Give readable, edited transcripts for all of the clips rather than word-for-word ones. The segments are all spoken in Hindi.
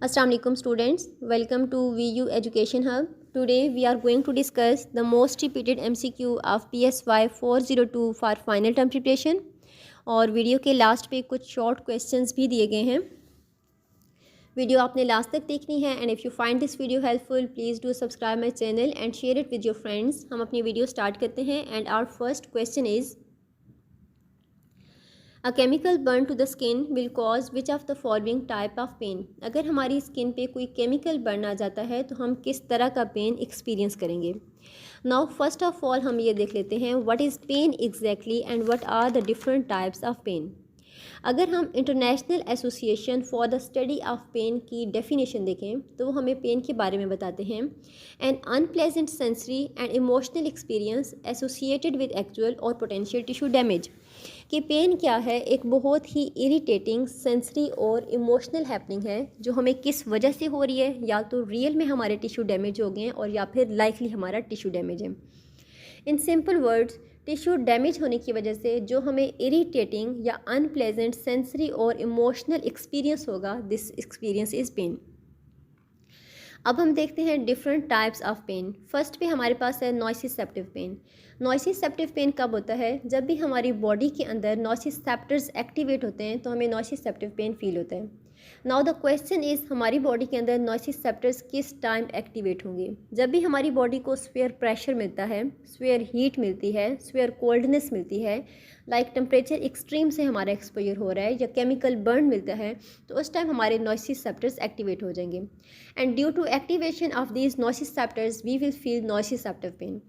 Assalamu alaikum students, welcome to VU Education Hub. Today we are going to discuss the most repeated MCQ of PSY 402 for final term preparation और वीडियो के लास्ट पे कुछ शॉर्ट क्वेश्चंस भी दिए गए हैं। वीडियो आपने लास्ट तक देखनी है and if you find this video helpful please do subscribe my channel and share it with your friends. हम अपनी वीडियो स्टार्ट करते हैं and our first question is a chemical burn to the skin will cause which of the following type of pain. अगर हमारी स्किन पे कोई केमिकल बर्न आ जाता है तो हम किस तरह का पेन एक्सपीरियंस करेंगे। नाउ फर्स्ट ऑफ ऑल हम ये देख लेते हैं what is pain exactly and what are the different types of pain. अगर हम international association for the study of pain की डेफिनेशन देखें तो वो हमें पेन के बारे में बताते हैं N unpleasant sensory and emotional experience associated with actual और पोटेंशियल टिश्यू डैमेज। कि पेन क्या है, एक बहुत ही इरिटेटिंग सेंसरी और इमोशनल हैपनिंग है जो हमें किस वजह से हो रही है, या तो रियल में हमारे टिश्यू डैमेज हो गए हैं और या फिर लाइकली हमारा टिश्यू डैमेज है। In simple words, tissue damage होने की वजह से जो हमें इरिटेटिंग या अनप्लेजेंट सेंसरी और इमोशनल एक्सपीरियंस होगा, दिस एक्सपीरियंस इज़ पेन। अब हम देखते हैं different types of pain. First पे हमारे पास है नॉइसिसेप्टिव पेन। नॉइसिसेप्टिव पेन कब होता है? जब भी हमारी बॉडी के अंदर नॉइसिसेप्टर्स एक्टिवेट होते हैं तो हमें नॉइसिसेप्टिव पेन फील होता है। नाउ द क्वेश्चन इज़, हमारी बॉडी के अंदर नॉइसिसेप्टर्स किस टाइम एक्टिवेट होंगे? जब भी हमारी बॉडी को स्फीयर प्रेशर मिलता है, स्फीयर हीट मिलती है, स्फीयर कोल्डनेस मिलती है, लाइक टेम्परेचर एक्सट्रीम से हमारा एक्सपोजर हो रहा है या केमिकल बर्न मिलता है, तो उस टाइम हमारे नॉइसिसेप्टर्स एक्टिवेट हो जाएंगे and due to activation of these nociceptors we will feel nociceptive pain.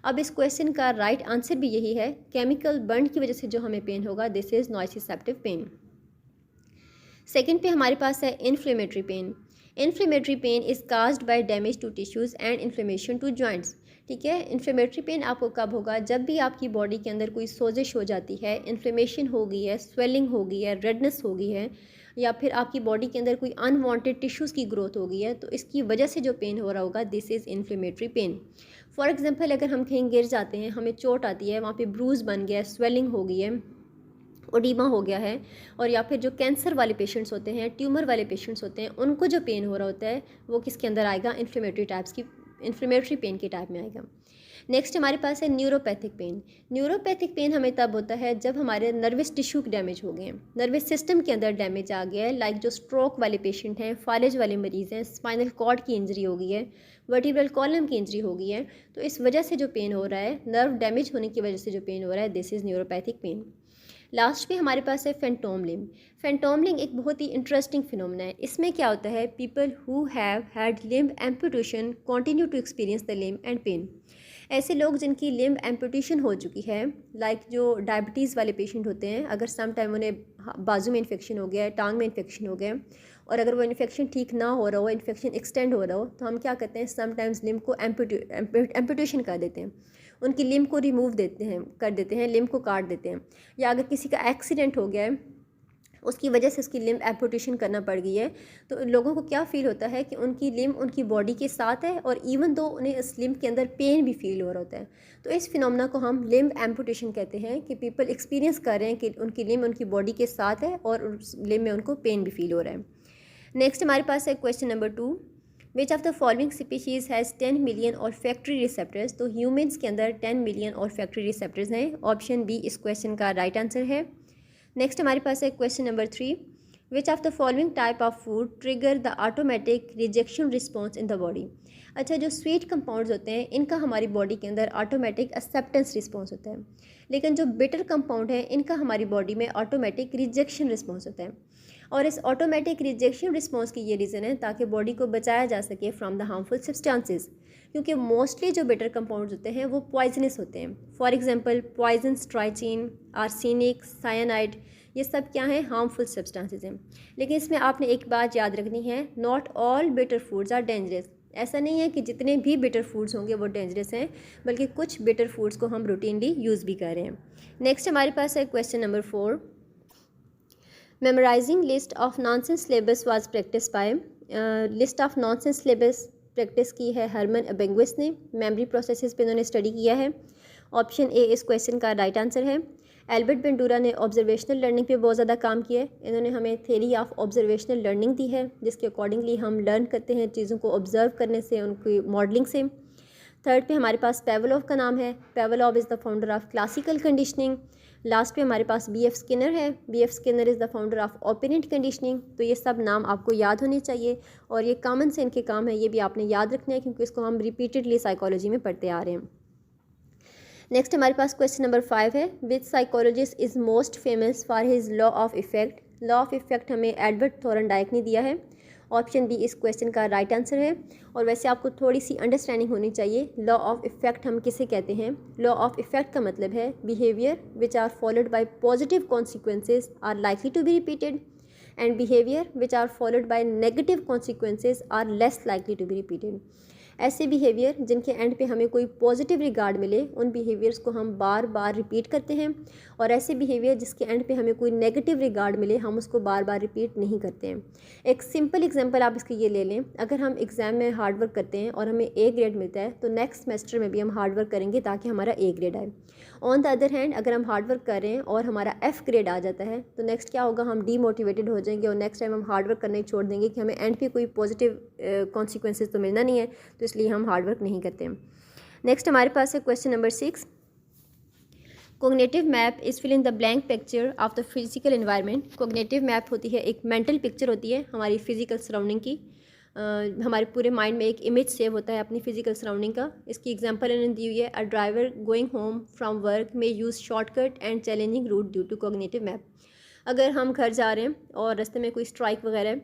अब इस क्वेश्चन का राइट आंसर भी यही है, केमिकल बर्न की वजह से जो हमें पेन होगा this is nociceptive pain. Second पे हमारे पास है inflammatory pain. Inflammatory pain is caused by damage to tissues and inflammation to joints. ठीक है, इन्फ्लेमेटरी पेन आपको कब होगा? जब भी आपकी बॉडी के अंदर कोई सोजिश हो जाती है, इन्फ्लेमेशन हो गई है, स्वेलिंग हो गई है, रेडनेस हो गई है, या फिर आपकी बॉडी के अंदर कोई अनवांटेड टिश्यूज़ की ग्रोथ हो गई है, तो इसकी वजह से जो पेन हो रहा होगा this is inflammatory pain. For example, अगर हम कहीं गिर जाते हैं, हमें चोट आती है, वहाँ पे ब्रूज बन गया है, स्वेलिंग हो गई है, ओडीमा हो गया है, और या फिर जो कैंसर वाले पेशेंट्स होते हैं, ट्यूमर वाले पेशेंट्स होते हैं, उनको जो पेन हो रहा होता है वो किसके अंदर आएगा? इन्फ्लेमेटरी पेन के टाइप में आएगा। नेक्स्ट हमारे पास है न्यूरोपैथिक पेन। न्यूरोपैथिक पेन हमें तब होता है जब हमारे नर्वस टिश्यू डैमेज हो गए हैं, नर्वस सिस्टम के अंदर डैमेज आ गया है, लाइक जो स्ट्रोक वाले पेशेंट हैं, फालिज वाले मरीज़ हैं, स्पाइनल कॉर्ड की इंजरी हो गई है, वर्टिब्रल कॉलम की इंजरी हो गई है, तो इस वजह से जो पेन हो रहा है, नर्व डैमेज होने की वजह से जो पेन हो रहा है this is neuropathic pain. Last पे हमारे पास है फैंटोम लिम्ब। फैंटोम लिम्ब एक बहुत ही इंटरेस्टिंग फिनोमेना है। इसमें क्या होता है, people who have had limb amputation continue to experience the limb and pain. ऐसे लोग जिनकी लिम्ब एम्पुटेशन हो चुकी है, लाइक जो डायबिटीज़ वाले पेशेंट होते हैं, अगर सम टाइम उन्हें बाजू में इन्फेक्शन हो गया है, टांग में इन्फेक्शन हो गया है, और अगर वो इन्फेक्शन ठीक ना हो रहा हो, इन्फेक्शन एक्सटेंड हो रहा हो, तो हम क्या करते हैं, समटाइम्स लिम्ब को एम्पुटेशन कर देते हैं, उनकी लिम्ब को रिमूव कर देते हैं, लिम्ब को काट देते हैं। या अगर किसी का एक्सीडेंट हो गया है, उसकी वजह से उसकी लिम्ब एम्पुटेशन करना पड़ गई है, तो लोगों को क्या फ़ील होता है कि उनकी लिम्ब उनकी बॉडी के साथ है, और इवन दो उन्हें इस लिम्ब के अंदर पेन भी फील हो रहा होता है। तो इस फिनोमेना को हम लिम्ब एम्पुटेशन कहते हैं, कि पीपल एक्सपीरियंस कर रहे हैं कि उनकी लिम्ब उनकी बॉडी के साथ है और उस लिम्ब में उनको पेन भी फील हो रहा है। नेक्स्ट हमारे पास है question number 2, which of the following species has 10 million और फैक्ट्री रिसेप्टर्स। तो ह्यूमन्स के अंदर 10 मिलियन और फैक्ट्री रिसेप्टर्स हैं। ऑप्शन बी इस क्वेश्चन का राइट आंसर है। नेक्स्ट हमारे पास है question number 3, which of the following type of food trigger the automatic rejection response in the body. अच्छा, जो स्वीट कंपाउंड्स होते हैं इनका हमारी बॉडी के अंदर ऑटोमेटिक एक्सेप्टेंस रिस्पॉन्स होता है, लेकिन जो बिटर कंपाउंड है इनका हमारी बॉडी में ऑटोमेटिक रिजेक्शन रिस्पॉन्स होता है। और इस ऑटोमेटिक रिजेक्शन रिस्पॉन्स की ये रीज़न है ताकि बॉडी को बचाया जा सके फ्रॉम द हार्मफुल सब्सटेंसेस, क्योंकि मोस्टली जो बिटर कंपाउंड्स होते हैं वो पॉइजनस होते हैं। For example poison, strychnine, arsenic, cyanide, ये सब क्या हैं? हार्मफुल सब्सटेंसेस हैं। लेकिन इसमें आपने एक बात याद रखनी है, not all bitter foods are dangerous. ऐसा नहीं है कि जितने भी बिटर फूड्स होंगे वो डेंजरस हैं, बल्कि कुछ बिटर फूड्स को हम रूटीनली यूज़ भी कर रहे हैं। नेक्स्ट हमारे पास है question number 4, memorising list of nonsense syllables was practice by. List of nonsense syllables practice की है हरमन एबेंग्विस ने। मेमोरी प्रोसेसेस पे इन्होंने स्टडी किया है। ऑप्शन ए इस क्वेश्चन का राइट आंसर है। एल्बर्ट बेंडूरा ने ऑब्जर्वेशनल लर्निंग पे बहुत ज़्यादा काम किया है। इन्होंने हमें थ्योरी ऑफ ऑब्जर्वेशनल लर्निंग दी है, जिसके अकॉर्डिंगली हम लर्न करते हैं चीज़ों को ऑब्ज़र्व करने से, उनकी मॉडलिंग से। थर्ड पे हमारे पास पेवलोव का नाम है। Pavlov is the founder of classical conditioning. Last पे हमारे पास B.F. स्किनर है। B.F. Skinner is the founder of operant conditioning. तो ये सब नाम आपको याद होने चाहिए और ये कॉमन से इनके काम है, ये भी आपने याद रखना है क्योंकि इसको हम रिपीटेडली साइकोलॉजी में पढ़ते आ रहे हैं। नेक्स्ट हमारे पास क्वेश्चन नंबर 5 है, which psychologist is most famous for his law of effect. Law of effect हमें एडवर्ड थॉर्नडाइक ने दिया है। ऑप्शन बी इस क्वेश्चन का राइट आंसर है। और वैसे आपको थोड़ी सी अंडरस्टैंडिंग होनी चाहिए, लॉ ऑफ इफ़ेक्ट हम किसे कहते हैं। लॉ ऑफ इफ़ेक्ट का मतलब है behaviour which are followed by positive consequences are likely to be repeated and behaviour which are followed by negative consequences are less likely to be repeated. ऐसे बिहेवियर जिनके एंड पे हमें कोई पॉजिटिव रिगार्ड मिले, उन बिहेवियर्स को हम बार बार रिपीट करते हैं, और ऐसे बिहेवियर जिसके एंड पे हमें कोई नेगेटिव रिगार्ड मिले, हम उसको बार बार रिपीट नहीं करते हैं। एक सिंपल एग्जांपल आप इसके ये ले लें, अगर हम एग्ज़ाम में हार्ड वर्क करते हैं और हमें A ग्रेड मिलता है, तो नेक्स्ट सेमेस्टर में भी हम हार्ड वर्क करेंगे ताकि हमारा A ग्रेड आए। ऑन द अदर हैंड अगर हम हार्ड वर्क कर रहे हैं और हमारा F ग्रेड आ जाता है, तो नेक्स्ट क्या होगा, हम डीमोटिवेटेड हो जाएंगे और नेक्स्ट टाइम हम हार्ड वर्क करना ही छोड़ देंगे कि हमें एंड पे कोई पॉजिटिव कॉन्सिक्वेंसेज तो मिलना नहीं है, तो इसलिए हम हार्ड वर्क नहीं करते हैं। नेक्स्ट हमारे पास है question number 6, cognitive map is fill in the blank picture of the physical environment. Cognitive map होती है, एक मेंटल पिक्चर होती है हमारी फिजिकल सराउंडिंग की। हमारे पूरे माइंड में एक इमेज सेव होता है अपनी फिजिकल सराउंडिंग का। इसकी एग्जांपल इन्होंने दी हुई है, a driver going home from work में use shortcut and challenging route due to cognitive map. अगर हम घर जा रहे हैं और रास्ते में कोई स्ट्राइक वगैरह है,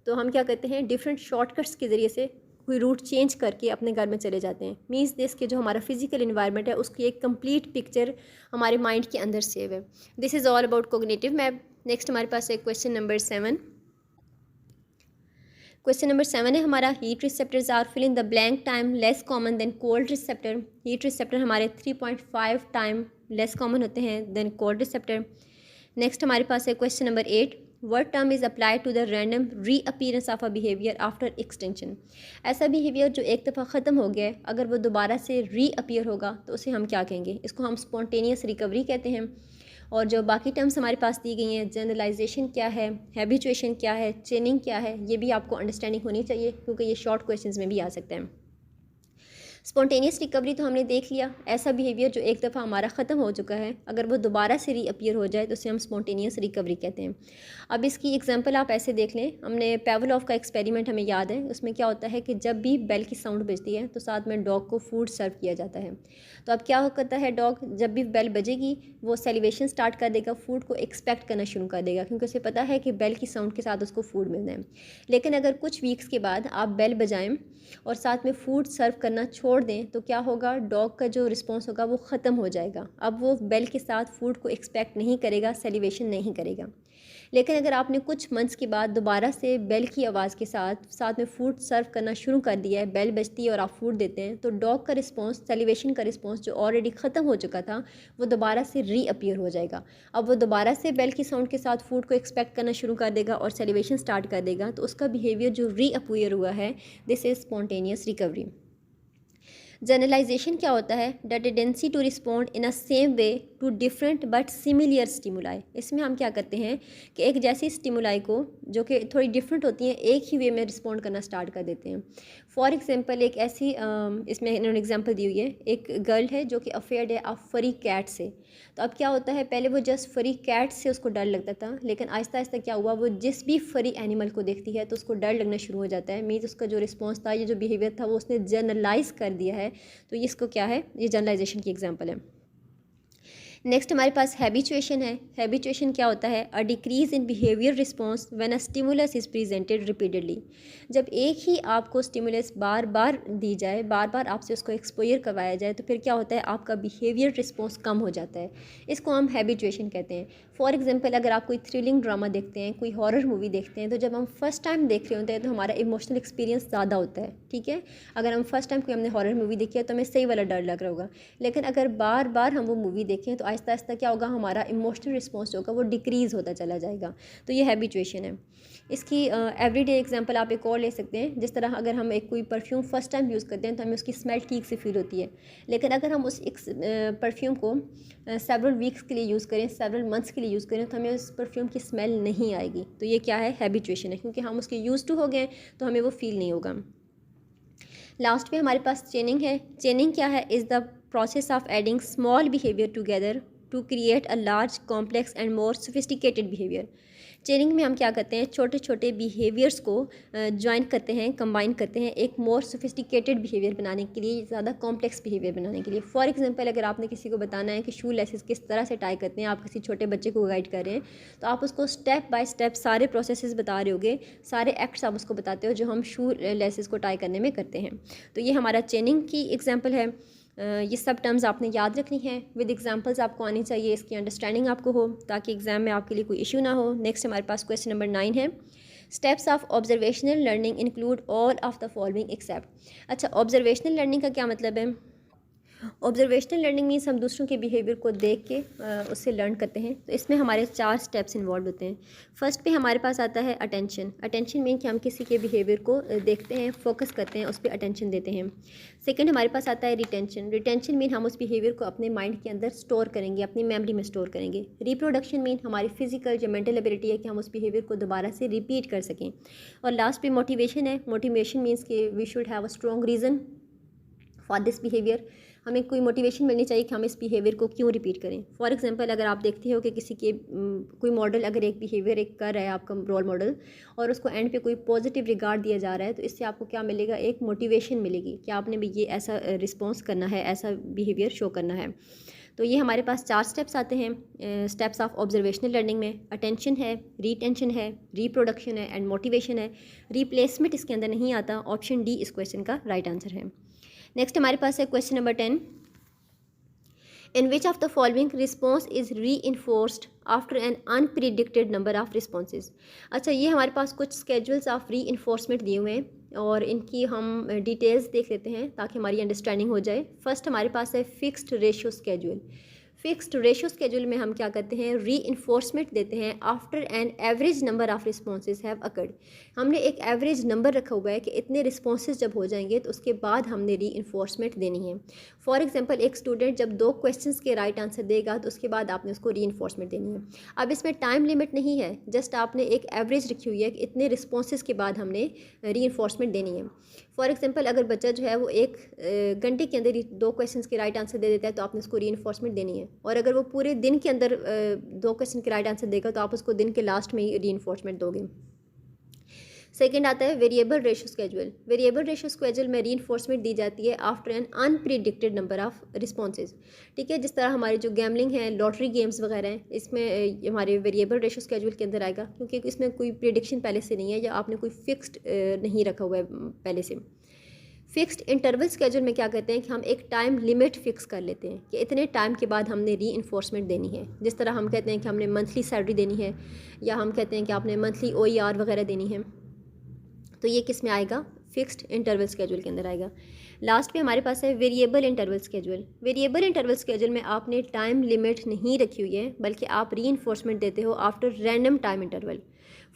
तो हम क्या करते हैं, डिफरेंट शॉर्टकट्स के ज़रिए से कोई रूट चेंज करके अपने घर में चले जाते हैं। मीन्स दिस के जो हमारा फिजिकल इन्वायरमेंट है उसकी एक कंप्लीट पिक्चर हमारे माइंड के अंदर सेव है। This is all about cognitive map. Next हमारे पास है क्वेश्चन नंबर 7। क्वेश्चन नंबर 7 है हमारा, heat receptors are fill in the blank time less common than cold receptor. Heat receptor हमारे 3.5 टाइम लेस कॉमन होते हैं देन कोल्ड रिसेप्टर। नेक्स्ट हमारे पास है question number 8, what term is applied to the random reappearance of a behaviour after extension. ऐसा बिहेवियर जो एक दफ़ा ख़त्म हो गया है, अगर वो दोबारा से रीअपीयर होगा तो उसे हम क्या कहेंगे, इसको हम स्पॉन्टेनियस रिकवरी कहते हैं। और जो बाकी टर्म्स हमारे पास दी गई हैं, जनरलाइजेशन क्या है, हैबिचुएशन क्या है, चेनिंग क्या है, ये भी आपको अंडरस्टैंडिंग होनी चाहिए क्योंकि ये शॉर्ट क्वेश्चंस में भी आ सकते हैं। स्पॉन्टेनियस रिकवरी तो हमने देख लिया, ऐसा बिहेवियर जो एक दफ़ा हमारा ख़त्म हो चुका है, अगर वो दोबारा से रीअपीयर हो जाए तो उसे हम स्पॉन्टेनियस रिकवरी कहते हैं। अब इसकी एग्जांपल आप ऐसे देख लें, हमने पेवलोव का एक्सपेरिमेंट हमें याद है, उसमें क्या होता है कि जब भी बेल की साउंड बजती है तो साथ में डॉग को फूड सर्व किया जाता है। तो अब क्या करता है डॉग, जब भी बेल बजेगी वो सेलिब्रेशन स्टार्ट कर देगा, फूड को एक्सपेक्ट करना शुरू कर देगा क्योंकि उसे पता है कि बेल की साउंड के साथ उसको फूड मिलना है। लेकिन अगर कुछ वीक्स के बाद आप बेल बजाएं और साथ में फूड सर्व करना छोड़ दें तो क्या होगा, डॉग का जो रिस्पॉन्स होगा वो ख़त्म हो जाएगा। अब वो बेल के साथ फूड को एक्सपेक्ट नहीं करेगा, सेलिब्रेशन नहीं करेगा। लेकिन अगर आपने कुछ मंथ्स के बाद दोबारा से बेल की आवाज़ के साथ में फूड सर्व करना शुरू कर दिया है, बेल बजती है और आप फूड देते हैं, तो डॉग का रिस्पॉन्स, सेलिब्रेशन का रिस्पॉन्स जो ऑलरेडी ख़त्म हो चुका था वो दोबारा से रीअपीयर हो जाएगा। अब वो दोबारा से बेल की साउंड के साथ फूड को एक्सपेक्ट करना शुरू कर देगा और सेलिब्रेशन स्टार्ट कर देगा, तो उसका बिहेवियर जो रीअपीयर हुआ है, this is spontaneous recovery. Generalisation क्या होता है, the tendency to respond in a same way to different but similar stimuli. इसमें हम क्या करते हैं कि एक जैसी स्टिमुलाई को जो कि थोड़ी डिफरेंट होती हैं, एक ही वे में रिस्पॉन्ड करना स्टार्ट कर देते हैं। फॉर एग्जांपल एक ऐसी इसमें इन्होंने एग्जांपल दी हुई है, एक गर्ल है जो कि अफेयर्ड है अ फरी कैट से। तो अब क्या होता है, पहले वो जस्ट फरी कैट से उसको डर लगता था, लेकिन आहिस्ता आहिस्ता क्या हुआ, वो जिस भी फरी एनिमल को देखती है तो उसको डर लगना शुरू हो जाता है। मीन्स उसका जो रिस्पॉन्स था, ये जो बिहेवियर था, वो उसने जनरलाइज कर दिया है। तो इसको क्या है, ये जनरलाइजेशन की एग्जांपल है। नेक्स्ट हमारे पास हैबिचुएशन है। हैबिचुएशन क्या होता है, a decrease in behaviour response when a stimulus is presented repeatedly. जब एक ही आपको स्टिमुलस बार बार दी जाए, बार बार आपसे उसको एक्सपोजर करवाया जाए, तो फिर क्या होता है, आपका बिहेवियर रिस्पॉन्स कम हो जाता है। इसको हम हैबिचुएशन कहते हैं। फॉर एग्जांपल अगर आप कोई थ्रिलिंग ड्रामा देखते हैं, कोई हॉरर मूवी देखते हैं, तो जब हम फर्स्ट टाइम देख रहे होते हैं तो हमारा इमोशनल एक्सपीरियंस ज़्यादा होता है, ठीक है। अगर हम फर्स्ट टाइम कोई हमने हॉरर मूवी देखी है तो हमें सही वाला डर लग रहा होगा, लेकिन अगर बार बार हम वो मूवी देखें तो आहिस्ता आहिस्ता क्या होगा, हमारा इमोशनल रिस्पॉन्स जो होगा वो डिक्रीज़ होता चला जाएगा। तो ये हैबिचुएशन है। इसकी एवरीडे एग्जांपल आप एक और ले सकते हैं। जिस तरह अगर हम एक कोई परफ्यूम फ़र्स्ट टाइम यूज़ करते हैं तो हमें उसकी स्मेल ठीक से फील होती है, लेकिन अगर हम उस एक परफ्यूम को सेवरल वीक्स के लिए यूज़ करें, सेवरल मंथ्स के लिए यूज़ करें, तो हमें उस परफ्यूम की स्मेल नहीं आएगी। तो ये क्या है, हैबिचुएशन है, क्योंकि हम उसके यूज़ टू हो गए तो हमें वो फील नहीं होगा। लास्ट पे हमारे पास चेनिंग है। चेनिंग क्या है, is the process of adding small behaviour together to create a large complex and more sophisticated behaviour. Chaining में हम क्या करते हैं, छोटे छोटे बिहेवियर्स को ज्वाइन करते हैं, कंबाइन करते हैं एक मोर सोफिस्टिकेटेड बिहेवियर बनाने के लिए, ज़्यादा कॉम्प्लेक्स बिहेवियर बनाने के लिए। फॉर एग्जांपल, अगर आपने किसी को बताना है कि शू लेसेस किस तरह से टाई करते हैं, आप किसी छोटे बच्चे को गाइड कर रहे हैं, तो आप उसको स्टेप बाय स्टेप सारे प्रोसेसेस बता रहे होगे, सारे एक्ट्स आप उसको बताते हो जो हम शू लेसेस को टाई करने में करते हैं। तो ये हमारा चेनिंग की एग्जाम्पल है। ये सब टर्म्स आपने याद रखनी है, विद एग्जांपल्स आपको आनी चाहिए, इसकी अंडरस्टैंडिंग आपको हो, ताकि एग्जाम में आपके लिए कोई इशू ना हो। नेक्स्ट हमारे पास क्वेश्चन नंबर 9 है, steps of observational learning include all of the following except. अच्छा, ऑब्जर्वेशनल लर्निंग का क्या मतलब है? ऑब्जर्वेशनल लर्निंग मीन्स हम दूसरों के बिहेवियर को देख के उससे लर्न करते हैं। तो इसमें हमारे 4 स्टेप्स इन्वॉल्व होते हैं। फर्स्ट पे हमारे पास आता है अटेंशन। अटेंशन मीन कि हम किसी के बिहेवियर को देखते हैं, फोकस करते हैं, उस पर अटेंशन देते हैं। सेकंड हमारे पास आता है रिटेंशन। रिटेंशन मीन हम उस बिहेवियर को अपने माइंड के अंदर स्टोर करेंगे, अपनी मेमोरी में स्टोर करेंगे। रिप्रोडक्शन मीन हमारी फिजिकल या मेंटल एबिलिटी है कि हम उस बिहेवियर को दोबारा से रिपीट कर सकें। और लास्ट पे मोटिवेशन है। मोटिवेशन मीन्स कि we should have a strong reason for this behaviour. हमें कोई मोटिवेशन मिलनी चाहिए कि हम इस बिहेवियर को क्यों रिपीट करें। फॉर एग्जांपल, अगर आप देखते हो कि किसी के कोई मॉडल अगर एक बिहेवियर एक कर रहा है, आपका रोल मॉडल, और उसको एंड पे कोई पॉजिटिव रिगार्ड दिया जा रहा है, तो इससे आपको क्या मिलेगा, एक मोटिवेशन मिलेगी कि आपने भी ये ऐसा रिस्पॉन्स करना है, ऐसा बिहेवियर शो करना है। तो ये हमारे पास 4 स्टेप्स आते हैं स्टेप्स ऑफ ऑब्जर्वेशनल लर्निंग में। अटेंशन है, रिटेंशन है, रिप्रोडक्शन है एंड मोटिवेशन है। रिप्लेसमेंट इसके अंदर नहीं आता। ऑप्शन डी इस क्वेश्चन का राइट आंसर है। नेक्स्ट हमारे पास है question number 10, in which of the following response is reinforced after an unpredicted number of responses. अच्छा, ये हमारे पास कुछ स्केड्यूल्स ऑफ री इन्फोर्समेंट दिए हुए हैं और इनकी हम डिटेल्स देख लेते हैं ताकि हमारी अंडरस्टैंडिंग हो जाए। फर्स्ट हमारे पास है fixed ratio schedule. Fixed ratio schedule में हम क्या करते हैं, री इन्फोर्समेंट देते हैं after an average number of responses have occurred. हमने एक एवरेज नंबर रखा हुआ है कि इतने रिस्पॉन्सेज जब हो जाएंगे तो उसके बाद हमने री इन्फोर्समेंट देनी है। फॉर एग्जांपल, एक स्टूडेंट जब 2 क्वेश्चंस के राइट आंसर देगा तो उसके बाद आपने उसको री इन्फोर्समेंट देनी है। अब इसमें टाइम लिमिट नहीं है, जस्ट आपने एक एवरेज रखी हुई है कि इतने रिस्पॉन्सेज के बाद हमने री इन्फोर्समेंट देनी है। फॉर एग्जांपल, अगर बच्चा जो है वो 1 घंटे के अंदर 2 क्वेश्चंस के राइट आंसर दे देता है तो आपने उसको री इन्फोर्समेंट देनी है। और अगर वो पूरे दिन के अंदर 2 क्वेश्चन के राइट आंसर देगा तो आप उसको दिन के लास्ट में ही री इन्फोर्समेंट दोगे। सेकेंड आता है variable ratio schedule. Variable ratio schedule में री इन्फोर्समेंट दी जाती है after an unpredicted number of responses. ठीक है, जिस तरह हमारी जो गैमलिंग है, लॉटरी गेम्स वगैरह हैं, इसमें हमारे वेरिएबल रेशियो स्केड्यूल के अंदर आएगा, क्योंकि इसमें कोई प्रिडिक्शन पहले से नहीं है या आपने कोई फिक्स्ड नहीं रखा हुआ है पहले से। फिक्स्ड इंटरवल स्केड्यूल में क्या कहते हैं कि हम एक टाइम लिमिट फिक्स कर लेते हैं कि इतने टाइम के बाद हमने री इन्फोर्समेंट देनी है। जिस तरह हम कहते हैं कि हमने मंथली सैलरी देनी है, या हम कहते हैं कि आपने मंथली OER वगैरह देनी है। तो ये किस में आएगा, फिक्स्ड इंटरवल स्केड्यूल के अंदर आएगा। लास्ट पे हमारे पास है variable interval schedule. Variable interval schedule में आपने टाइम लिमिट नहीं रखी हुई है, बल्कि आप री इन्फोर्समेंट देते हो after random time interval.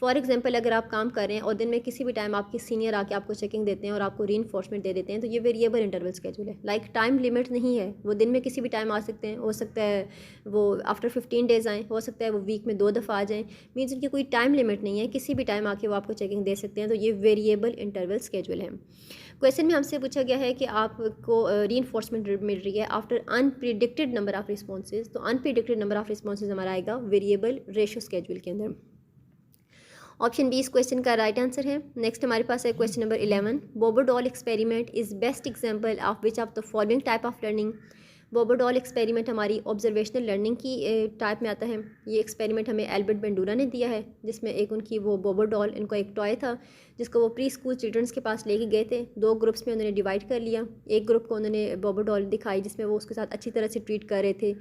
For example, अगर आप काम कर रहे हैं और दिन में किसी भी टाइम आपके सीनियर आके आपको चेकिंग देते हैं और आपको री इन्फोर्समेंट दे देते हैं, तो ये वेरिएबल इंटरवल स्केड्यूल है। लाइक टाइम लिमिट नहीं है, वो दिन में किसी भी टाइम आ सकते हैं, हो सकता है वो आफ्टर 15 डेज़ आएँ, हो सकता है वो वीक में 2 दफ़ा आ जाएँ। मीन्स उनकी कोई टाइम लिमिट नहीं है, किसी भी टाइम आके वो आपको चेकिंग दे सकते हैं। तो ये वेरिएबल इंटरवल स्केड्यूल है। क्वेश्चन में हमसे पूछा गया है कि आपको री इन्फोर्समेंट मिल रही है after unpredicted number of responses. तो अनप्रिडिक्टेड नंबर ऑफ रिस्पॉन्सेज हमारा आएगा वेरिएबल रेशियो स्केड्यूल के अंदर। ऑप्शन बी इस क्वेश्चन का राइट आंसर है। नेक्स्ट हमारे पास है question number 11, Bobo doll experiment is best example of which of the following type of learning. Bobo doll experiment हमारी ऑब्जर्वेशनल लर्निंग की टाइप में आता है। ये एक्सपेरिमेंट हमें एल्बर्ट बेंडूरा ने दिया है, जिसमें एक उनकी वो बोबोडॉल, इनका एक टॉय था जिसको वो प्री स्कूल चिल्ड्रंस के पास लेके गए थे। 2 ग्रुप्स में उन्होंने डिवाइड कर लिया। एक ग्रुप को उन्होंने बोबोडॉल दिखाई जिसमें वो उसके साथ अच्छी तरह से ट्रीट कर रहे थे,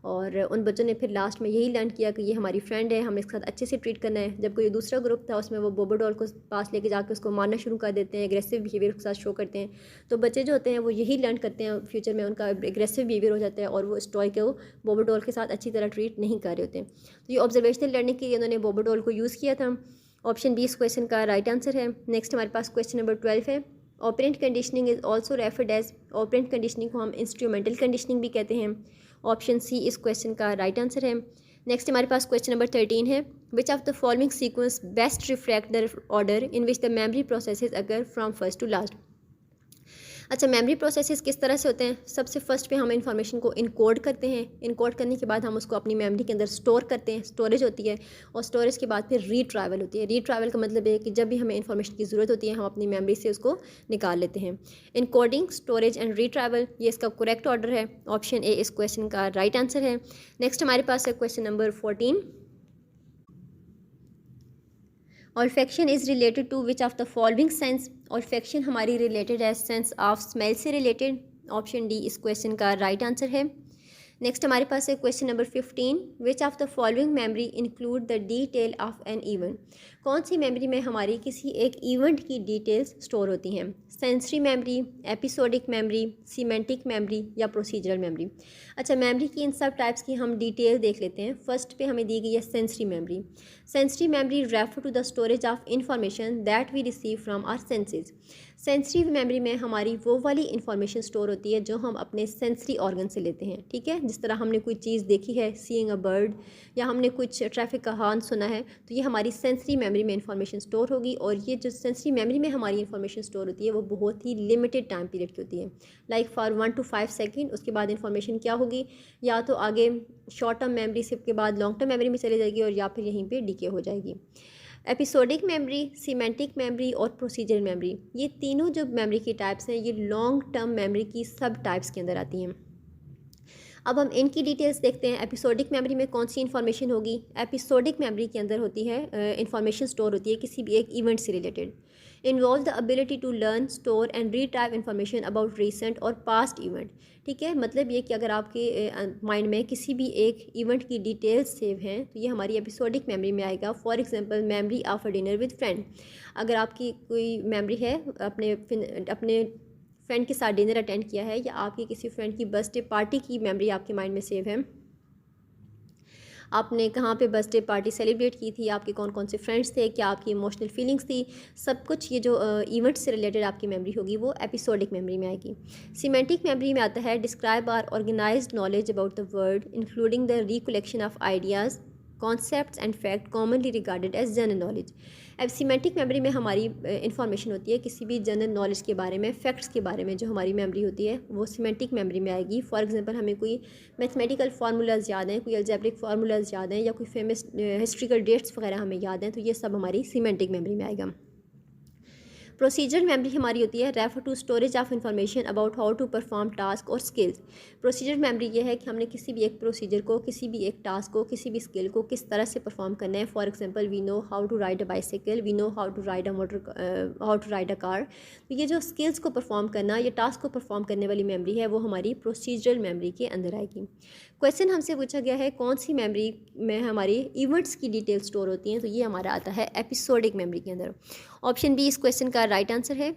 और उन बच्चों ने फिर लास्ट में यही लर्न किया कि ये हमारी फ्रेंड है, हमें इसके साथ अच्छे से ट्रीट करना है। जब कोई दूसरा ग्रुप था उसमें वो बोबोडॉल को पास लेके जाकर उसको मारना शुरू कर देते हैं, एग्रेसिव बिहेवियर के साथ शो करते हैं। तो बच्चे जो होते हैं वो यही लर्न करते हैं, फ्यूचर में उनका एग्रेसिव बिहेवियर हो जाता है और वो इस टॉय को बोबोडॉल के साथ अच्छी तरह ट्रीट नहीं कर रहे होते हैं। तो ये ऑब्जर्वेशनल लर्निंग के लिए उन्होंने बोबोडॉल को यूज़ किया था। ऑप्शन बी इस क्वेश्चन का राइट आंसर है। नेक्स्ट हमारे पास क्वेश्चन नंबर 12 है। Operant conditioning is also referred as, operant conditioning को हम इंस्ट्रूमेंटल कंडीशनिंग भी कहते हैं। ऑप्शन सी इस क्वेश्चन का राइट आंसर है। नेक्स्ट हमारे पास क्वेश्चन नंबर 13 है। Which of the following sequence best reflect the order in which the memory processes अगर फ्रॉम फर्स्ट टू लास्ट। अच्छा, मेमोरी प्रोसेसेस किस तरह से होते हैं? सबसे फर्स्ट पे हम इंफॉर्मेशन को इनकोड करते हैं, इनकोड करने के बाद हम उसको अपनी मेमोरी के अंदर स्टोर करते हैं, स्टोरेज होती है, और स्टोरेज के बाद फिर रीट्रैवल होती है। रीट्रैवल का मतलब है कि जब भी हमें इंफॉर्मेशन की ज़रूरत होती है हम अपनी मेमोरी से उसको निकाल लेते हैं। इनकोडिंग, स्टोरेज एंड रीट्रैवल, ये इसका करेक्ट ऑर्डर है। ऑप्शन ए इस क्वेश्चन का राइट आंसर है। नेक्स्ट हमारे पास है question number 14। Olfaction is related to which of the following sense. Olfaction हमारी रिलेटेड है सेंस ऑफ स्मेल से रिलेटेड। ऑप्शन डी इस क्वेश्चन का राइट आंसर है। नेक्स्ट हमारे पास है question number 15। Which of the following memory include the detail of an event. कौन सी मेमोरी में हमारी किसी एक इवेंट की डिटेल्स स्टोर होती हैं? Sensory memory, episodic memory, semantic memory या प्रोसीजरल मेमोरी। अच्छा, मेमोरी की इन सब टाइप्स की हम डिटेल देख लेते हैं। फर्स्ट पे हमें दी गई है sensory memory. Sensory memory refer to the storage of information that we receive from our senses. Sensory memory में हमारी वो वाली इंफॉर्मेशन स्टोर होती है जो हम अपने सेंसरी ऑर्गन से लेते हैं। ठीक है, जिस तरह हमने कोई चीज़ देखी है, सीइंग अ बर्ड, या हमने कुछ ट्रैफिक का हॉर्न सुना है, तो ये हमारी सेंसरी मेमोरी में इंफॉर्मेशन स्टोर होगी। और ये जो सेंसरी मेमोरी में हमारी इंफॉर्मेशन स्टोर होती है वो बहुत ही लिमिटेड टाइम पीरियड की होती है, लाइक फॉर 1 to 5 सेकेंड। उसके बाद इंफॉर्मेशन क्या होगी, या तो आगे शॉर्ट टर्म मेमोरी से के बाद लॉन्ग टर्म मेमोरी में चली जाएगी, और या फिर यहीं पे डीके हो जाएगी। एपिसोडिक मेमोरी, सीमेंटिक मेमोरी और प्रोसीजरल मेमोरी, ये तीनों जो मेमोरी की टाइप्स हैं ये लॉन्ग टर्म मेमोरी की सब टाइप्स के अंदर आती हैं। अब हम इनकी डिटेल्स देखते हैं। एपिसोडिक मेमोरी में कौन सी इन्फॉर्मेशन होगी? एपिसोडिक मेमोरी के अंदर होती है इंफॉर्मेशन स्टोर होती है किसी भी एक इवेंट से related. Involve the ability to learn, store and retrieve information about recent और पास्ट इवेंट। ठीक है, मतलब ये कि अगर आपके माइंड में किसी भी एक इवेंट की डिटेल्स सेव हैं तो ये हमारी एपिसोडिक मेमोरी में आएगा। For example, memory of a dinner with friend. अगर आपकी कोई मेमोरी है अपने फ्रेंड के साथ डिनर अटेंड किया है, या आपकी किसी फ्रेंड की बर्थडे पार्टी की मेमोरी आपके माइंड में सेव है, आपने कहाँ पे बर्थडे पार्टी सेलिब्रेट की थी, आपके कौन कौन से फ्रेंड्स थे, क्या आपकी इमोशनल फीलिंग्स थी, सब कुछ ये जो इवेंट से रिलेटेड आपकी मेमोरी होगी वो एपिसोडिक मेमोरी में आएगी। सीमेंटिक मेमोरी में आता है describe are organised knowledge about the world including the recollection of ideas, concepts and fact commonly regarded as general knowledge. अब सीमेंटिक मेमोरी में हमारी इंफॉर्मेशन होती है किसी भी जनरल नॉलेज के बारे में, फैक्ट्स के बारे में। जो हमारी मेमोरी होती है वो सीमेंटिक मेमोरी में आएगी। फॉर एग्जांपल, हमें कोई मैथमेटिकल फार्मूलाज याद हैं, कोई अलजेब्रिक फार्मूलाज याद हैं, या कोई फेमस हिस्ट्रिकल डेट्स वगैरह हमें याद हैं, तो ये सब हमारी सीमेंटिक मेमोरी में आएगा। प्रोसीजरल मेमोरी हमारी होती है refer to storage of information about how to perform task और स्किल्स। प्रोसीजर मेमोरी ये है कि हमने किसी भी एक प्रोसीजर को, किसी भी एक टास्क को, किसी भी स्किल को किस तरह से परफॉर्म करना है। For example, we know how to ride a bicycle, we know how to ride a car. तो ये जो स्किल्स को परफॉर्म करना, ये टास्क को परफॉर्म करने वाली मेमोरी है, वो हमारी प्रोसीजरल मेमोरी के अंदर आएगी। क्वेश्चन हमसे पूछा गया है कौन सी मेमोरी में हमारी इवेंट्स की डिटेल स्टोर होती हैं, तो ये हमारा आता है एपिसोडिक मेमोरी के अंदर। ऑप्शन बी इस क्वेश्चन का राइट आंसर है।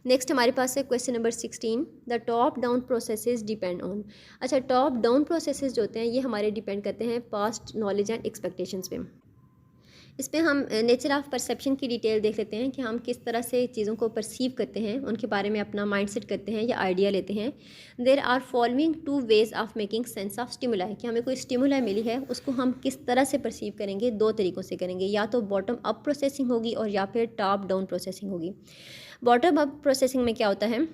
नेक्स्ट हमारे पास है question number 16। The top down processes depend on. अच्छा, टॉप डाउन प्रोसेसेस जो होते हैं ये हमारे डिपेंड करते हैं पास्ट नॉलेज एंड एक्सपेक्टेशंस पे। इस पर हम नेचर ऑफ परसेप्शन की डिटेल देख लेते हैं कि हम किस तरह से चीज़ों को परसीव करते हैं, उनके बारे में अपना माइंडसेट करते हैं या आइडिया लेते हैं। There are following 2 ways of making sense of stimuli, कि हमें कोई स्टिमुलाई मिली है उसको हम किस तरह से परसीव करेंगे, 2 तरीक़ों से करेंगे, या तो बॉटम अप प्रोसेसिंग होगी और या फिर टॉप डाउन प्रोसेसिंग होगी। बॉटम अप प्रोसेसिंग में क्या होता है,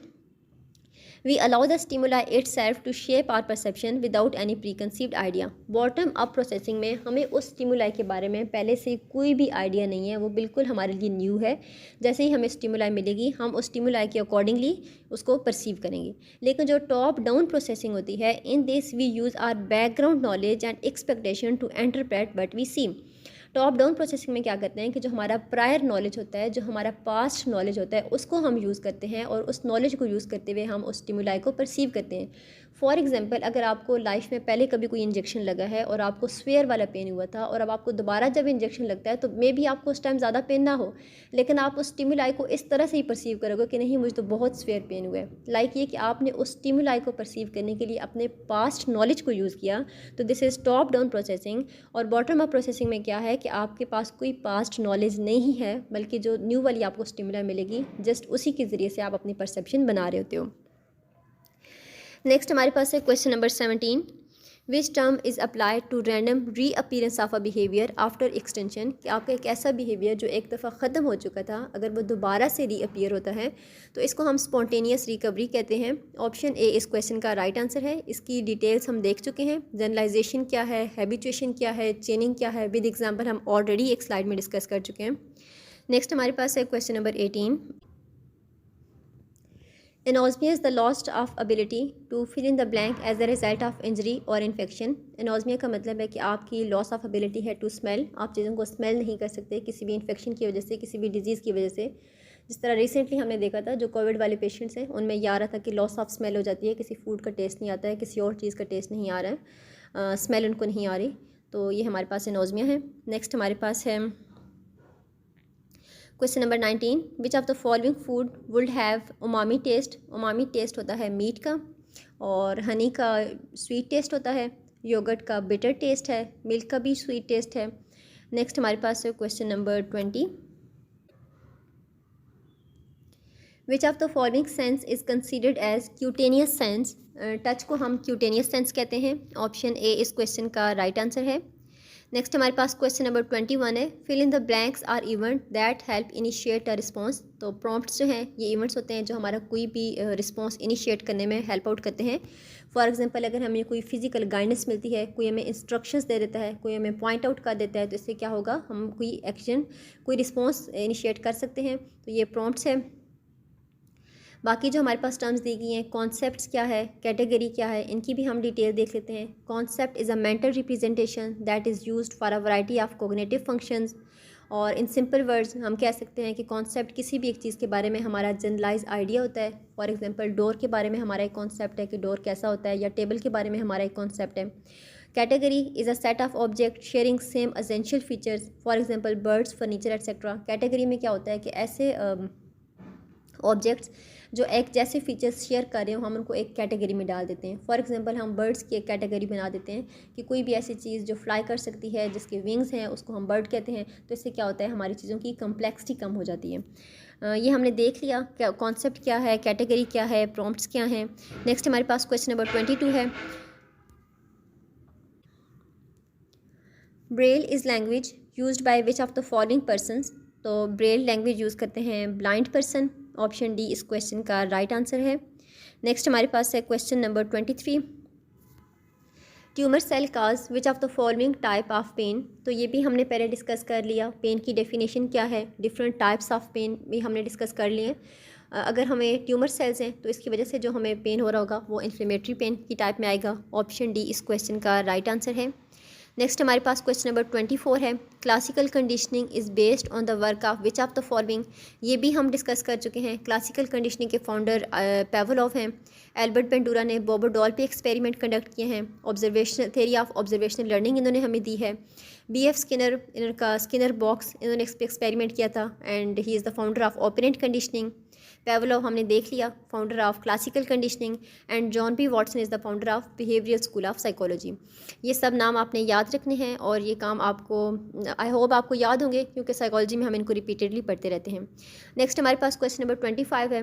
We allow the stimuli itself to shape our perception without any preconceived idea. Bottom up processing में हमें उस stimuli के बारे में पहले से कोई भी आइडिया नहीं है, वो बिल्कुल हमारे लिए न्यू है। जैसे ही हमें stimuli मिलेगी हम उस stimuli के अकॉर्डिंगली उसको परसीव करेंगे। लेकिन जो टॉप डाउन प्रोसेसिंग होती है, in this we use our background knowledge and expectation to interpret what we see. Top down processing में क्या करते हैं कि जो हमारा प्रायर नॉलेज होता है, जो हमारा पास्ट नॉलेज होता है, उसको हम यूज़ करते हैं और उस नॉलेज को यूज़ करते हुए हम उस स्टिमुलाई को परसीव करते हैं। फॉर एग्जांपल, अगर आपको लाइफ में पहले कभी कोई इंजेक्शन लगा है और आपको स्वेयर वाला पेन हुआ था, और अब आपको दोबारा जब इंजेक्शन लगता है तो मे बी आपको उस टाइम ज़्यादा पेन ना हो, लेकिन आप उस स्टिमुलाई को इस तरह से ही परसीव करोगे कि नहीं, मुझे तो बहुत स्वेयर पेन हुआ है। लाइक ये कि आपने उस स्टिमुलाई को परसीव करने के लिए अपने पास्ट नॉलेज को यूज़ किया, तो this is top down processing. और बॉटम अप प्रोसेसिंग में क्या है कि आपके पास कोई पास्ट नॉलेज नहीं है, बल्कि जो न्यू वाली आपको स्टिमुला मिलेगी जस्ट उसी के ज़रिए से आप अपनी परसेप्शन बना रहे होते हो। नेक्स्ट हमारे पास है question number 17, which term is applied to random reappearance of a behaviour after extension, कि आपका एक ऐसा बिहेवियर जो एक दफ़ा ख़त्म हो चुका था अगर वो दोबारा से रीअपीयर होता है तो इसको हम स्पॉन्टेनियस रिकवरी कहते हैं। ऑप्शन ए इस क्वेश्चन का राइट आंसर है। इसकी डिटेल्स हम देख चुके हैं, जनरलाइजेशन क्या है, हैबिचुएशन क्या है, चेनिंग क्या है, विद एग्जाम्पल हम ऑलरेडी एक स्लाइड में डिस्कस कर चुके हैं। नेक्स्ट हमारे पास है question number 18, anosmia is the lost of ability to fill in the blank as a result of injury और इन्फेक्शन। एनोज़मिया का मतलब है कि आपकी लॉस ऑफ एबिलिटी है टू स्मेल, आप चीज़ों को स्मेल नहीं कर सकते किसी भी इन्फेक्शन की वजह से, किसी भी डिजीज़ की वजह से। जिस तरह रिसेंटली हमने देखा था जो कोविड वाले पेशेंट्स हैं उनमें यह आ रहा था कि लॉस ऑफ स्मेल हो जाती है, किसी फूड का टेस्ट नहीं आता है, किसी और चीज़ का टेस्ट नहीं आ रहा है, स्मेल उनको नहीं आ रही, तो ये हमारे पास एनोज़मिया है। नेक्स्ट हमारे पास है question number 19, which of the following food would have umami taste. Umami taste होता है मीट का, और हनी का स्वीट टेस्ट होता है, योगर्ट का बिटर टेस्ट है, मिल्क का भी स्वीट टेस्ट है। नेक्स्ट हमारे पास है question number 20, which of the following sense is considered as cutaneous sense. Touch को हम क्यूटेनियस सेंस कहते हैं। ऑप्शन ए इस क्वेश्चन का राइट आंसर है। नेक्स्ट हमारे पास क्वेश्चन नंबर 21 है, fill in the blanks are event that help initiate a response. तो प्रॉम्प्ट्स जो हैं ये इवेंट्स होते हैं जो हमारा कोई भी रिस्पॉन्स इनिशिएट करने में हेल्प आउट करते हैं। फॉर एग्जांपल अगर हमें कोई फिजिकल गाइडेंस मिलती है, कोई हमें इंस्ट्रक्शंस दे देता है, कोई हमें पॉइंट आउट कर देता है, तो इससे क्या होगा, हम कोई एक्शन कोई रिस्पॉन्स इनिशिएट कर सकते हैं। तो ये प्रॉम्प्ट्स है। बाकी जो हमारे पास टर्म्स दी गई हैं, कॉन्सेप्ट्स क्या है, कैटेगरी क्या है, इनकी भी हम डिटेल देख लेते हैं। Concept is a mental representation that is used for a variety of cognitive functions. और इन सिंपल वर्ड्स हम कह सकते हैं कि कॉन्सेप्ट किसी भी एक चीज़ के बारे में हमारा जनरलाइज आइडिया होता है। फॉर एग्जांपल डोर के बारे में हमारा एक कॉन्सेप्ट है कि डोर कैसा होता है, या टेबल के बारे में हमारा एक कॉन्सेप्ट है। Category is a set of object sharing same essential features, for example birds, furniture etcetera. Category में क्या होता है कि ऐसे ऑब्जेक्ट्स जो एक जैसे फीचर्स शेयर कर रहे हो हम उनको एक कैटेगरी में डाल देते हैं। फॉर एग्जांपल हम बर्ड्स की एक कैटेगरी बना देते हैं कि कोई भी ऐसी चीज़ जो फ्लाई कर सकती है, जिसके विंग्स हैं, उसको हम बर्ड कहते हैं। तो इससे क्या होता है, हमारी चीज़ों की कम्प्लेक्सिटी कम हो जाती है। ये हमने देख लिया क्या कॉन्सेप्ट क्या है, कैटेगरी क्या है, प्रॉम्प्ट्स क्या हैं। नेक्स्ट हमारे पास क्वेश्चन नंबर 22 है, braille is language used by which of the following persons. तो ब्रेल लैंग्वेज यूज़ करते हैं ब्लाइंड पर्सन। ऑप्शन डी इस क्वेश्चन का राइट आंसर है। नेक्स्ट हमारे पास है question number 23, tumour cell cause which of the following type of pain. तो ये भी हमने पहले डिस्कस कर लिया, पेन की डेफिनेशन क्या है, डिफरेंट टाइप्स ऑफ पेन भी हमने डिस्कस कर लिए। अगर हमें ट्यूमर सेल्स हैं तो इसकी वजह से जो हमें पेन हो रहा होगा वो इन्फ्लेमेटरी पेन की टाइप में आएगा। ऑप्शन डी इस क्वेश्चन का राइट आंसर है। नेक्स्ट हमारे पास क्वेश्चन नंबर 24 है, classical conditioning is based on the work of which of the following. ये भी हम डिस्कस कर चुके हैं। क्लासिकल कंडीशनिंग के फाउंडर पैवलोव हैं। एल्बर्ट बेंडूरा ने बोबो डॉल पे एक्सपेरिमेंट कंडक्ट किए हैं। Observational theory of observational learning इन्होंने हमें दी है। BF स्किनर, इनका स्किनर बॉक्स, इन्होंने इस पर एक्सपेरिमेंट किया था and he is the founder of operant conditioning. Pavlov हमने देख लिया, founder of classical conditioning. And John B Watson is the founder of behavioural school of psychology. ये सब नाम आपने याद रखने हैं और ये काम आपको आई होप आपको याद होंगे, क्योंकि साइकोलॉजी में हम इनको रिपीटेडली पढ़ते रहते हैं। नेक्स्ट हमारे पास क्वेश्चन नंबर 25 है,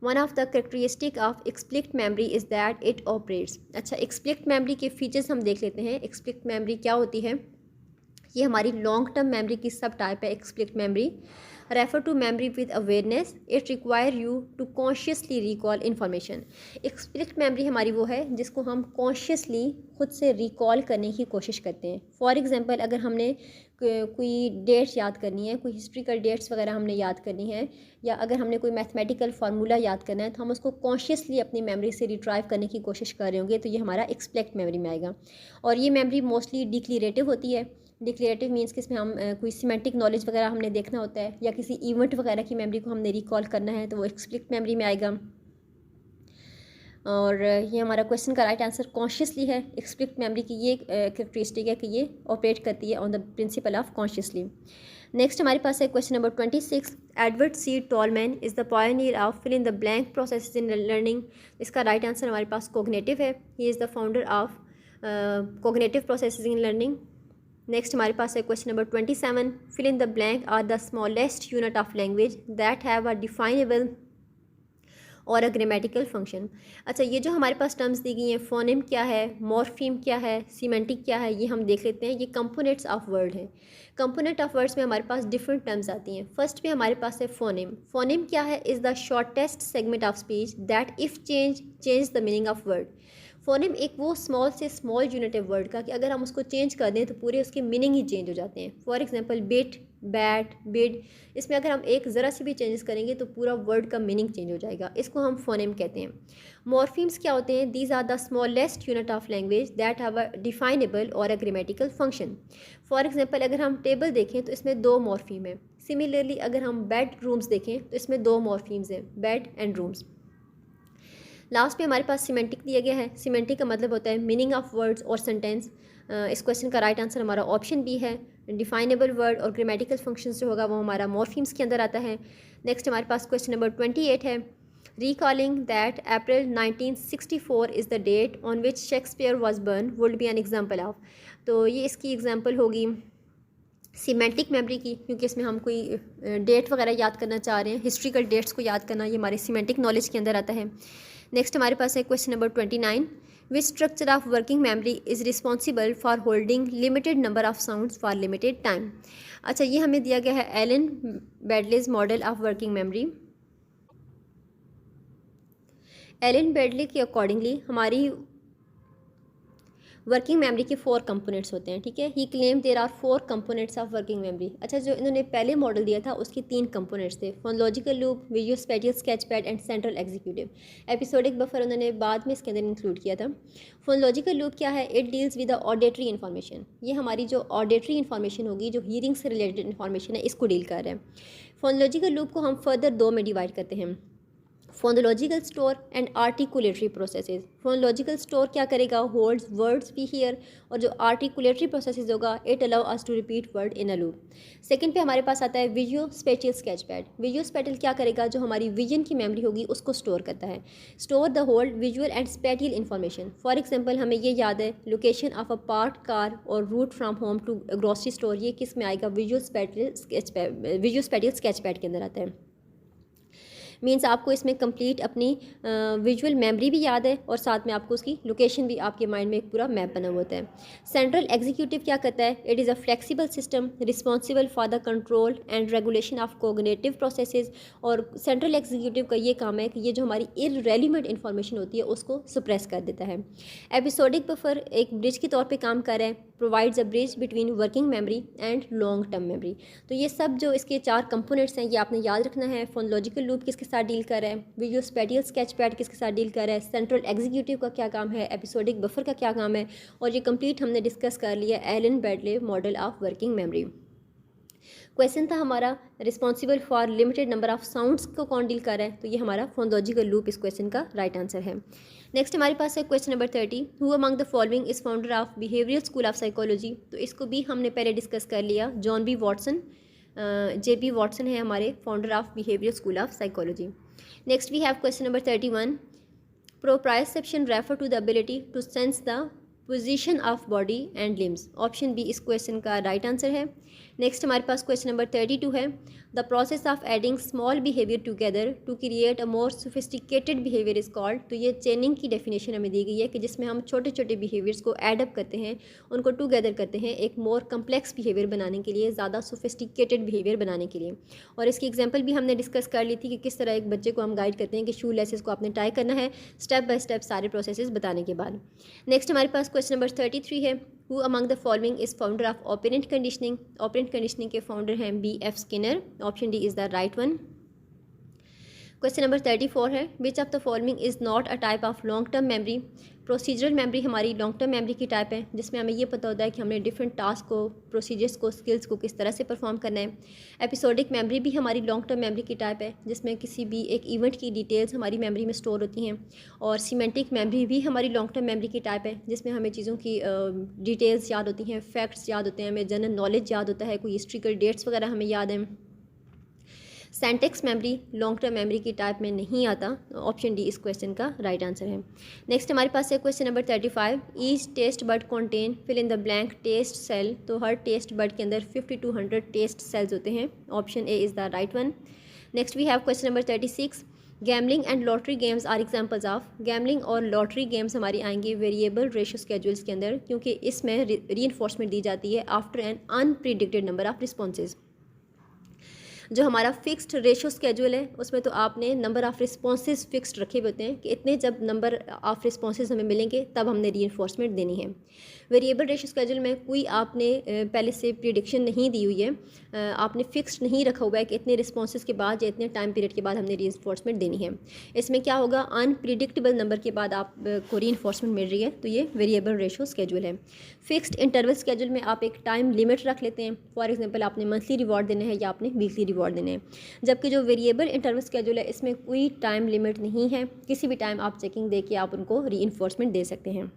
one of the characteristic of explicit memory is that it operates. अच्छा, एक्सप्लिक्ट मेमोरी के फीचर्स हम देख लेते हैं। एक्सप्लिक्ट मेमोरी क्या होती है, ये हमारी लॉन्ग टर्म मेमोरी की सब टाइप है। Explicit memory refer to memory with awareness, it require you to consciously recall information. Explicit memory हमारी वो है जिसको हम कॉन्शियसली खुद से रिकॉल करने की कोशिश करते हैं। फॉर एग्जांपल अगर हमने कोई डेट्स याद करनी है, कोई हिस्ट्रिकल डेट्स वगैरह हमने याद करनी है, या अगर हमने कोई मैथमेटिकल फार्मूला याद करना है तो हम उसको कॉन्शियसली अपनी मेमोरी से रिट्राइव करने की कोशिश कर रहे होंगे, तो ये हमारा एक्सप्लिक्ट मेमोरी में आएगा। और ये मेमोरी मोस्टली डिक्लेरेटिव होती है। डिक्लेरेटिव मीन्स कि इसमें हम कोई सिमेंटिक नॉलेज वगैरह हमने देखना होता है, या किसी इवेंट वगैरह की मेमोरी को हमने रिकॉल करना है, तो वो एक्सप्लिक्ट मेमोरी में आएगा। और ये हमारा क्वेश्चन का राइट आंसर कॉन्शियसली है। एक्सप्लिक्ट मेमोरी की ये कैरेक्टरिस्टिक है कि ये ऑपरेट करती है on the principle of consciously. Next हमारे पास है question number 26, Edward C Tolman is the pioneer of fill in the blank process in learning. इसका राइट आंसर हमारे पास कोग्निटिव है। He is the founder of cognitive process in learning. Next हमारे पास है question number 27, fill in the blank are the smallest unit of language that have a definable or a grammatical function. अच्छा, ये जो हमारे पास टर्म्स दी गई हैं, फोनेम क्या है, मॉर्फीम क्या है, सीमेंटिक क्या है, ये हम देख लेते हैं। ये कंपोनेंट्स ऑफ वर्ड हैं। कंपोनेंट ऑफ वर्ड्स में हमारे पास डिफरेंट टर्म्स आती हैं। फर्स्ट पे हमारे पास है फोनेम। फोनेम क्या है? Is the shortest segment of speech that if change the meaning of word. Phoneme एक वो स्मॉल से स्मॉल यूनिट है वर्ड का कि अगर हम उसको चेंज कर दें तो पूरे उसके मीनिंग ही चेंज हो जाते हैं। For example bit, bat, bid, इसमें अगर हम एक ज़रा सी भी चेंजेस करेंगे तो पूरा वर्ड का मीनिंग चेंज हो जाएगा। इसको हम फोनेम कहते हैं। मॉर्फीम्स क्या होते हैं? These are the smallest unit of language that have a definable or a grammatical function. For example अगर हम टेबल देखें तो इसमें 2 मॉर्फीम है। सिमिलरली अगर हम बेड रूम्स देखें तो इसमें 2 मॉर्फीम्स हैं, बेड एंड रूम्स। लास्ट पे हमारे पास सीमेंटिक दिया गया है। सीमेंटिक का मतलब होता है मीनिंग ऑफ वर्ड्स और सेंटेंस। इस क्वेश्चन का राइट आंसर हमारा ऑप्शन बी है। डिफाइनेबल वर्ड और ग्रामेटिकल फंक्शंस जो होगा वो हमारा मॉर्फीम्स के अंदर आता है। नेक्स्ट हमारे पास क्वेश्चन नंबर 28 है, recalling that April 1964 is the date on which Shakespeare was born would be an example of. तो ये इसकी एग्जाम्पल होगी सीमेंटिक मेमोरी की, क्योंकि इसमें हम कोई डेट वगैरह याद करना चाह रहे हैं, हिस्ट्रिकल डेट्स को याद करना, ये हमारे सीमेंटिक नॉलेज के अंदर आता है। नेक्स्ट हमारे पास है question number 29, which structure of working memory is responsible for holding limited number of sounds for limited time. अच्छा, ये हमें दिया गया है Alan Baddeley's model of working memory. Alan Baddeley के अकॉर्डिंगली हमारी वर्किंग मेमोरी के 4 कंपोनेंट्स होते हैं। ठीक है, he claim there are 4 components of working memory. अच्छा, जो इन्होंने पहले मॉडल दिया था उसके 3 कंपोनेंट्स थे, phonological loop, visual spatial sketch pad and central executive. Episodic buffer उन्होंने बाद में इसके अंदर इंक्लूड किया था। फोनोलॉजिकल लूप क्या है? It deals with the auditory information. ये हमारी जो ऑडिटरी इन्फॉर्मेशन होगी, जो हियरिंग से रिलेटेड इन्फॉर्मेशन है, इसको डील कर रहे हैं। फोनोलॉजिकल लूप को हम फर्दर 2 में डिवाइड करते हैं, phonological store and articulatory processes. Phonological store क्या करेगा? होल्ड्स वर्ड्स वी हियर, और जो आर्टिकुलेटरी प्रोसेसेस होगा, it allow us to repeat word in a loop. Second पे हमारे पास आता है visual spatial sketch pad. Visual spatial क्या करेगा? जो हमारी विजन की मेमोरी होगी उसको स्टोर करता है। Store the hold visual and spatial information. For example हमें ये याद है, location of a park car और route from home to grocery store, ये किस में आएगा? विजुअल स्पेटियल स्केच पैड के अंदर आता है। मीन्स आपको इसमें कंप्लीट अपनी विजुअल मेमोरी भी याद है और साथ में आपको उसकी लोकेशन भी आपके माइंड में एक पूरा मैप बना होता है। सेंट्रल एग्जीक्यूटिव क्या करता है? It is a flexible system responsible for the control and regulation of cognitive processes. और सेंट्रल एग्जीक्यूटिव का ये काम है कि ये जो हमारी इररेलेवेंट इन्फॉर्मेशन होती है उसको सप्रेस कर देता है। एपिसोडिक बफर एक ब्रिज के तौर पर काम कर रहा है, provides a bridge between working memory and long term memory. तो ये सब जो इसके 4 कंपोनेंट्स हैं ये आपने याद रखना है। फोनोलॉजिकल लूप किसके साथ डील कर रहा है, विजुअल स्पेटियल स्केच पैड किसके साथ डील कर रहा है, सेंट्रल एग्जीक्यूटिव का क्या काम है, एपिसोडिक बफर का क्या काम है, और ये कंप्लीट हमने डिस्कस कर लिया Alan Baddeley model of working memory. Question था हमारा responsible for limited number of sounds को कौन डील कर रहा है? तो ये हमारा फोनोलॉजिकल लूप इस क्वेश्चन का राइट आंसर है। नेक्स्ट हमारे पास है question number 30, who among the following is founder of behavioural school of psychology. तो इसको भी हमने पहले डिस्कस कर लिया, John B Watson, JB Watson है हमारे founder of behavioural school of psychology. Next we have question number 31, proprioception refer to the ability to sense the position of body and limbs. Option B इस क्वेश्चन का राइट आंसर है। नेक्स्ट हमारे पास क्वेश्चन नंबर 32 है, the process of adding small behaviour together to create a more sophisticated behaviour is called. तो ये चेनिंग की डेफिनेशन हमें दी गई है कि जिसमें हम छोटे छोटे बिहेवियर्स को एडअप करते हैं, उनको टुगेदर करते हैं एक मोर कम्प्लेक्स बिहेवियर बनाने के लिए, ज़्यादा सोफिस्टिकेटेड बिहेवियर बनाने के लिए। और इसकी एग्जाम्पल भी हमने डिस्कस कर ली थी कि किस तरह एक बच्चे को हम गाइड करते हैं कि शू लेसेस को आपने टाई करना है, स्टेप बाय स्टेप सारे प्रोसेस बताने के बाद। नेक्स्ट हमारे पास क्वेश्चन नंबर 33 है, who among the following is founder of operant conditioning. Operant conditioning के फाउंडर हैं BF Skinner. Option D is the right one. Question number 34 है, which of the following is not a type of long term memory. Procedural memory हमारी लॉन्ग टर्म मेमोरी की टाइप है, जिसमें हमें ये पता होता है कि हमने डिफरेंट टास्क को, प्रोसीजर्स को, स्किल्स को किस तरह से परफॉर्म करना है। एपिसोडिक मेमोरी भी हमारी लॉन्ग टर्म मेमोरी की टाइप है, जिसमें किसी भी एक इवेंट की डिटेल्स हमारी मेमोरी में स्टोर होती हैं। और सीमेंटिक मेमोरी भी हमारी लॉन्ग टर्म मेमोरी की टाइप है, जिसमें हमें चीज़ों की डिटेल्स याद होती हैं, फैक्ट्स याद होते हैं, हमें जनरल नॉलेज याद होता है, कोई हिस्ट्रिकल डेट्स वगैरह हमें याद हैं। Syntax memory long term memory की टाइप में नहीं आता। ऑप्शन डी इस क्वेश्चन का राइट आंसर है। नेक्स्ट हमारे पास है question number 35। Each taste bud contain fill in the blank taste cell. तो हर टेस्ट बड के अंदर 50 to 100 टेस्ट सेल्स होते हैं। Option A is the right one. Next we have question number 36। Gambling and lottery games are examples of. Gambling और लॉटरी गेम्स हमारी आएंगी वेरिएबल रेशो स्केड्यूल्स के अंदर, क्योंकि इसमें रीइंफोर्समेंट दी जाती है after an unpredicted number of responses. जो हमारा फिक्स्ड रेशो स्केड्यूल है उसमें तो आपने नंबर ऑफ़ रिस्पॉन्सेज फिक्स्ड रखे हुए होते हैं कि इतने जब नंबर ऑफ़ रिस्पॉन्सेज हमें मिलेंगे तब हमने रीइंफोर्समेंट देनी है। वेरिएबल रेशो स्केड्यूल में कोई आपने पहले से प्रिडिक्शन नहीं दी हुई है, आपने फिक्स्ड नहीं रखा हुआ है कि इतने रिस्पॉन्सेज के बाद या इतने टाइम पीरियड के बाद हमने रीइंफोर्समेंट देनी है। इसमें क्या होगा, अनप्रिडिक्टेबल नंबर के बाद आपको रीइंफोर्समेंट मिल रही है, तो ये वेरिएबल रेशो स्केड्यूल है। फिक्स्ड इंटरवल स्केड्यूल में आप एक टाइम लिमिट रख लेते हैं, फॉर एग्जांपल आपने मंथली रिवॉर्ड देने हैं या आपने वीकली रिवॉर्ड देने हैं। जबकि जो वेरिएबल इंटरवल स्केड्यूल है इसमें कोई टाइम लिमिट नहीं है, किसी भी टाइम आप चेकिंग दे के आप उनको रीइंफोर्समेंट दे सकते हैं।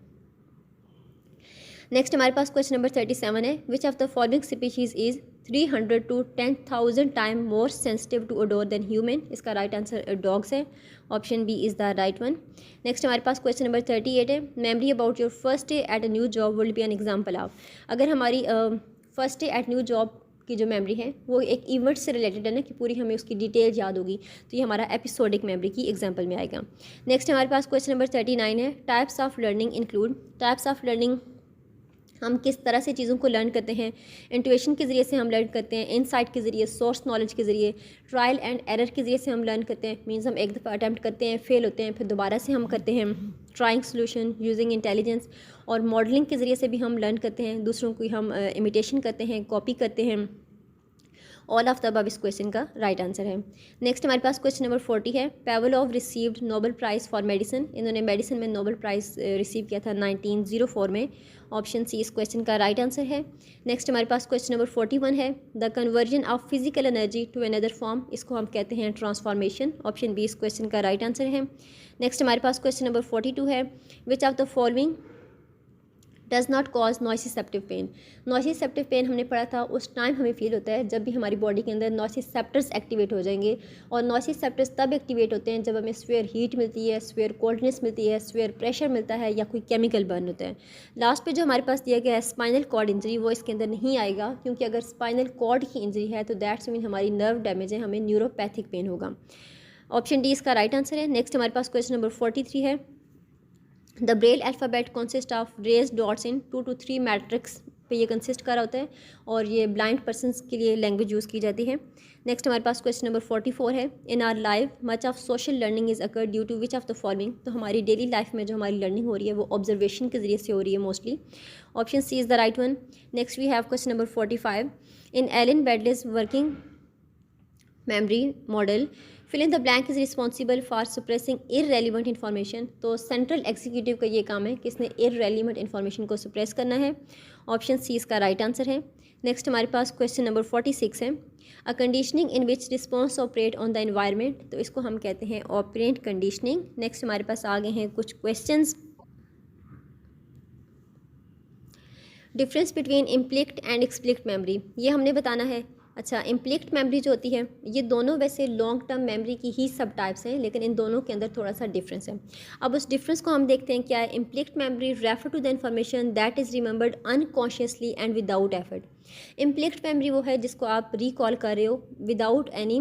नेक्स्ट हमारे पास क्वेश्चन नंबर 37 है। Which of the following species is 300 to 10,000 time more sensitive to odour than human. इसका राइट आंसर डॉग्स है। Option B is the right one. Next हमारे पास क्वेश्चन नंबर 38 है। Memory about your first day at a new job will be an example of. अगर हमारी first day at new job की जो मेमोरी है वो एक इवेंट से रिलेटेड है ना, कि पूरी हमें उसकी डिटेल याद होगी, तो ये हमारा एपिसोडिक मेमोरी की एग्जांपल में आएगा। नेक्स्ट हमारे पास क्वेश्चन नंबर 39 है। Types of learning include. Types of learning हम किस तरह से चीज़ों को लर्न करते हैं। इंट्यूशन के ज़रिए से हम लर्न करते हैं, इनसाइट के ज़रिए, सोर्स नॉलेज के ज़रिए, ट्रायल एंड एरर के ज़रिए से हम लर्न करते हैं। मीन्स हम एक दफ़ा अटैम्प्ट करते हैं, फेल होते हैं, फिर दोबारा से हम करते हैं, ट्राइंग सोल्यूशन यूजिंग इंटेलिजेंस। और मॉडलिंग के ज़रिए से भी हम लर्न करते हैं, दूसरों की हम इमिटेशन करते हैं, कॉपी करते हैं। ऑल ऑफ द अबव इस क्वेश्चन का राइट आंसर है। नेक्स्ट हमारे पास क्वेश्चन नंबर 40 है। Pavlov received Nobel prize for medicine. इन्होंने मेडिसिन में नोबेल प्राइज़ रिसीव किया था 1904 में। ऑप्शन सी इस क्वेश्चन का राइट आंसर है। नेक्स्ट हमारे पास क्वेश्चन नंबर 41 है। The conversion of physical energy to another form, इसको हम कहते हैं ट्रांसफॉर्मेशन। ऑप्शन बी इस क्वेश्चन का राइट आंसर है। नेक्स्ट हमारे पास क्वेश्चन नंबर 42 है। Which of the following does not cause nociceptive pain. Nociceptive pain हमने पढ़ा था, उस टाइम हमें फील होता है जब भी हमारी बॉडी के अंदर नॉइसिसेप्टर्स एक्टिवेट हो जाएंगे। और नॉइसिसेप्टर्स तब एक्टिवेट होते हैं जब हमें स्फीयर हीट मिलती है, स्फीयर कोल्डनेस मिलती है, स्फीयर प्रेशर मिलता है, या कोई केमिकल बर्न होता है। लास्ट पे जो हमारे पास दिया गया है स्पाइनल कॉर्ड इंजरी, वो इसके अंदर नहीं आएगा, क्योंकि अगर स्पाइनल कॉर्ड की इंजरी है तो दैट्स मीन हमारी नर्व डैमेज है, हमें न्यूरोपैथिक पेन होगा। ऑप्शन डी इसका राइट आंसर है। नेक्स्ट हमारे पास क्वेश्चन नंबर 43 है। The braille alphabet consist of raised dots in 2 to 3 matrix पे ये कंसिस्ट कर रहा होता है, और ये ब्लाइंड पर्सनस के लिए लैंग्वेज यूज़ की जाती है। नेक्स्ट हमारे पास क्वेश्चन नंबर 44 है। In our life much of social learning is occur due to which of the following. तो हमारी डेली लाइफ में जो हमारी लर्निंग हो रही है वो ऑब्जर्वेशन के ज़रिए से हो रही है mostly. Option C is the right one. Next we have question number 45। In Alan Baddeley's working memory model fill in the blank is responsible for suppressing irrelevant information. तो सेंट्रल एग्जीक्यूटिव का ये काम है कि इसने इररेलीवेंट इन्फॉर्मेशन को सुप्रेस करना है। ऑप्शन सी इसका राइट आंसर है। नेक्स्ट हमारे पास क्वेश्चन नंबर 46 है। अ conditioning in which response operate on the environment, तो इसको हम कहते हैं ऑपरेंट कंडीशनिंग। नेक्स्ट हमारे पास आगे हैं कुछ questions. Difference between implicit and explicit memory, ये हमने बताना है। अच्छा, इम्प्लिक्ट मेमोरी जो होती है ये दोनों वैसे लॉन्ग टर्म मेमोरी की ही सब टाइप्स हैं, लेकिन इन दोनों के अंदर थोड़ा सा डिफरेंस है। अब उस डिफरेंस को हम देखते हैं क्या है। Implicit memory refer to the information that is remembered unconsciously and without effort. Implicit memory वो है जिसको आप रिकॉल कर रहे हो विदाउट एनी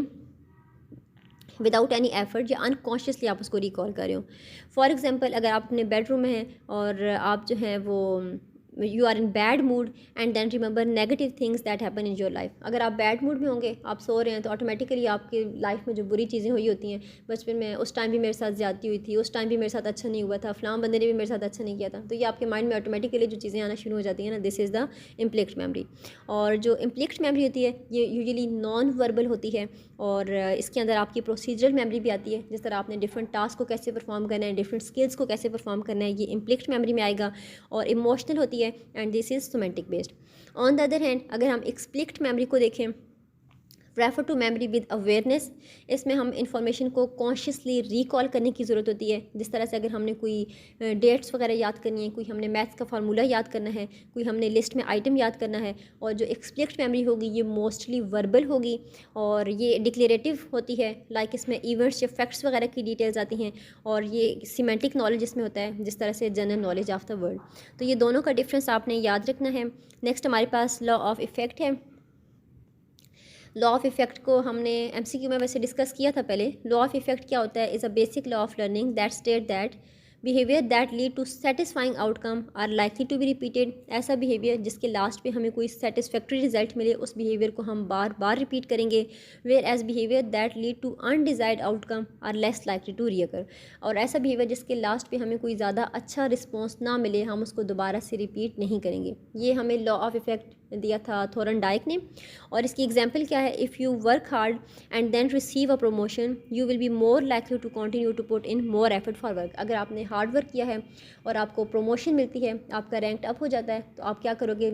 एफर्ट, या अनकॉन्शियसली आप उसको रिकॉल कर रहे हो। फॉर एग्जांपल, अगर आप अपने बेडरूम में हैं और आप जो हैं वो you are in bad mood and then remember negative things that happen in your life. अगर आप बैड मूड में होंगे, आप सो रहे हैं, तो ऑटोमेटिकली आपकी लाइफ में जो बुरी चीज़ें हुई होती हैं, बचपन में उस टाइम भी मेरे साथ ज़्यादती हुई थी, उस टाइम भी मेरे साथ अच्छा नहीं हुआ था, फलां बंदे ने भी मेरे साथ अच्छा नहीं किया था, तो ये आपके माइंड में ऑटोमेटिकली जो चीज़ें आना शुरू हो जाती हैं ना, दिस इज़ द इम्प्लिक्ट मेमोरी। और जो इम्प्लिक्ट मेमोरी होती है ये यूजुअली नॉन वर्बल होती है, और इसके अंदर आपकी प्रोसीजरल मेमोरी भी आती है। जिस तरह आपने डिफरेंट टास्क को कैसे परफॉर्म करना है, डिफरेंट स्किल्स को कैसे परफॉर्म करना है, ये इम्प्लिक्ट मेमोरी में आएगा। और इमोशनल होती है and this is semantic based. On the other hand, अगर हम एक्सप्लिक्ट मेमोरी को देखें, refer to memory with awareness, इसमें हम इंफॉर्मेशन को कॉन्शियसली रिकॉल करने की ज़रूरत होती है। जिस तरह से अगर हमने कोई डेट्स वगैरह याद करनी है, कोई हमने मैथ्स का फार्मूला याद करना है, कोई हमने लिस्ट में आइटम याद करना है, और जो एक्सप्लिसिट मेमोरी होगी ये मोस्टली वर्बल होगी और ये डिक्लेरेटिव होती है। लाइक इसमें इवेंट्स या फैक्ट्स वगैरह की डिटेल्स आती हैं, और ये सीमेंटिक नॉलेज इसमें होता है, जिस तरह से general knowledge of the world. तो ये दोनों का डिफरेंस आपने याद रखना है। नेक्स्ट हमारे पास लॉ ऑफ इफ़ेक्ट है। लॉ ऑफ इफ़ेक्ट को हमने एमसीक्यू में वैसे डिस्कस किया था पहले। लॉ ऑफ इफ़ेक्ट क्या होता है? Is a basic law of learning that state that behaviour that lead to satisfying outcome are likely to be repeated. ऐसा बिहेवियर जिसके लास्ट पे हमें कोई सेटिस्फैक्ट्री रिजल्ट मिले, उस बिहेवियर को हम बार बार रिपीट करेंगे। Whereas behaviour that lead to undesired outcome are less likely to reoccur. और ऐसा बिहेवियर जिसके लास्ट पे हमें कोई ज़्यादा अच्छा रिस्पॉन्स ना मिले, हम उसको दोबारा से रिपीट नहीं करेंगे। ये हमें लॉ ऑफ इफ़ेक्ट दिया था थॉर्नडाइक ने। और इसकी एग्जांपल क्या है? If you work hard and then receive a promotion you will be more likely to continue to put in more effort for work. अगर आपने हार्ड वर्क किया है और आपको प्रमोशन मिलती है, आपका रैंक अप हो जाता है, तो आप क्या करोगे?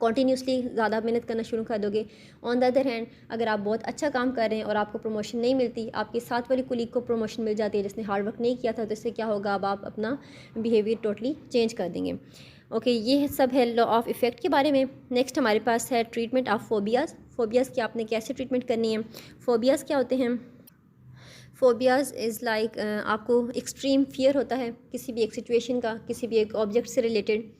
कॉन्टीन्यूसली ज़्यादा मेहनत करना शुरू कर दोगे। ऑन द अदर हैंड, अगर आप बहुत अच्छा काम कर रहे हैं और आपको प्रमोशन नहीं मिलती, आपके साथ वाली कुलीग को प्रमोशन मिल जाती है जिसने हार्ड वर्क नहीं किया था, तो इससे क्या होगा? अब आप अपना बिहेवियर टोटली चेंज कर देंगे। ओके, ये सब है लॉ ऑफ इफ़ेक्ट के बारे में। नेक्स्ट हमारे पास है ट्रीटमेंट ऑफ फोबियाज़। फोबियाज़ की आपने कैसे ट्रीटमेंट करनी है? फोबियाज़ क्या होते हैं? फोबियाज़ इज़ लाइक आपको एक्सट्रीम फियर होता है किसी भी एक सिचुएशन का, किसी भी एक ऑब्जेक्ट से रिलेटेड।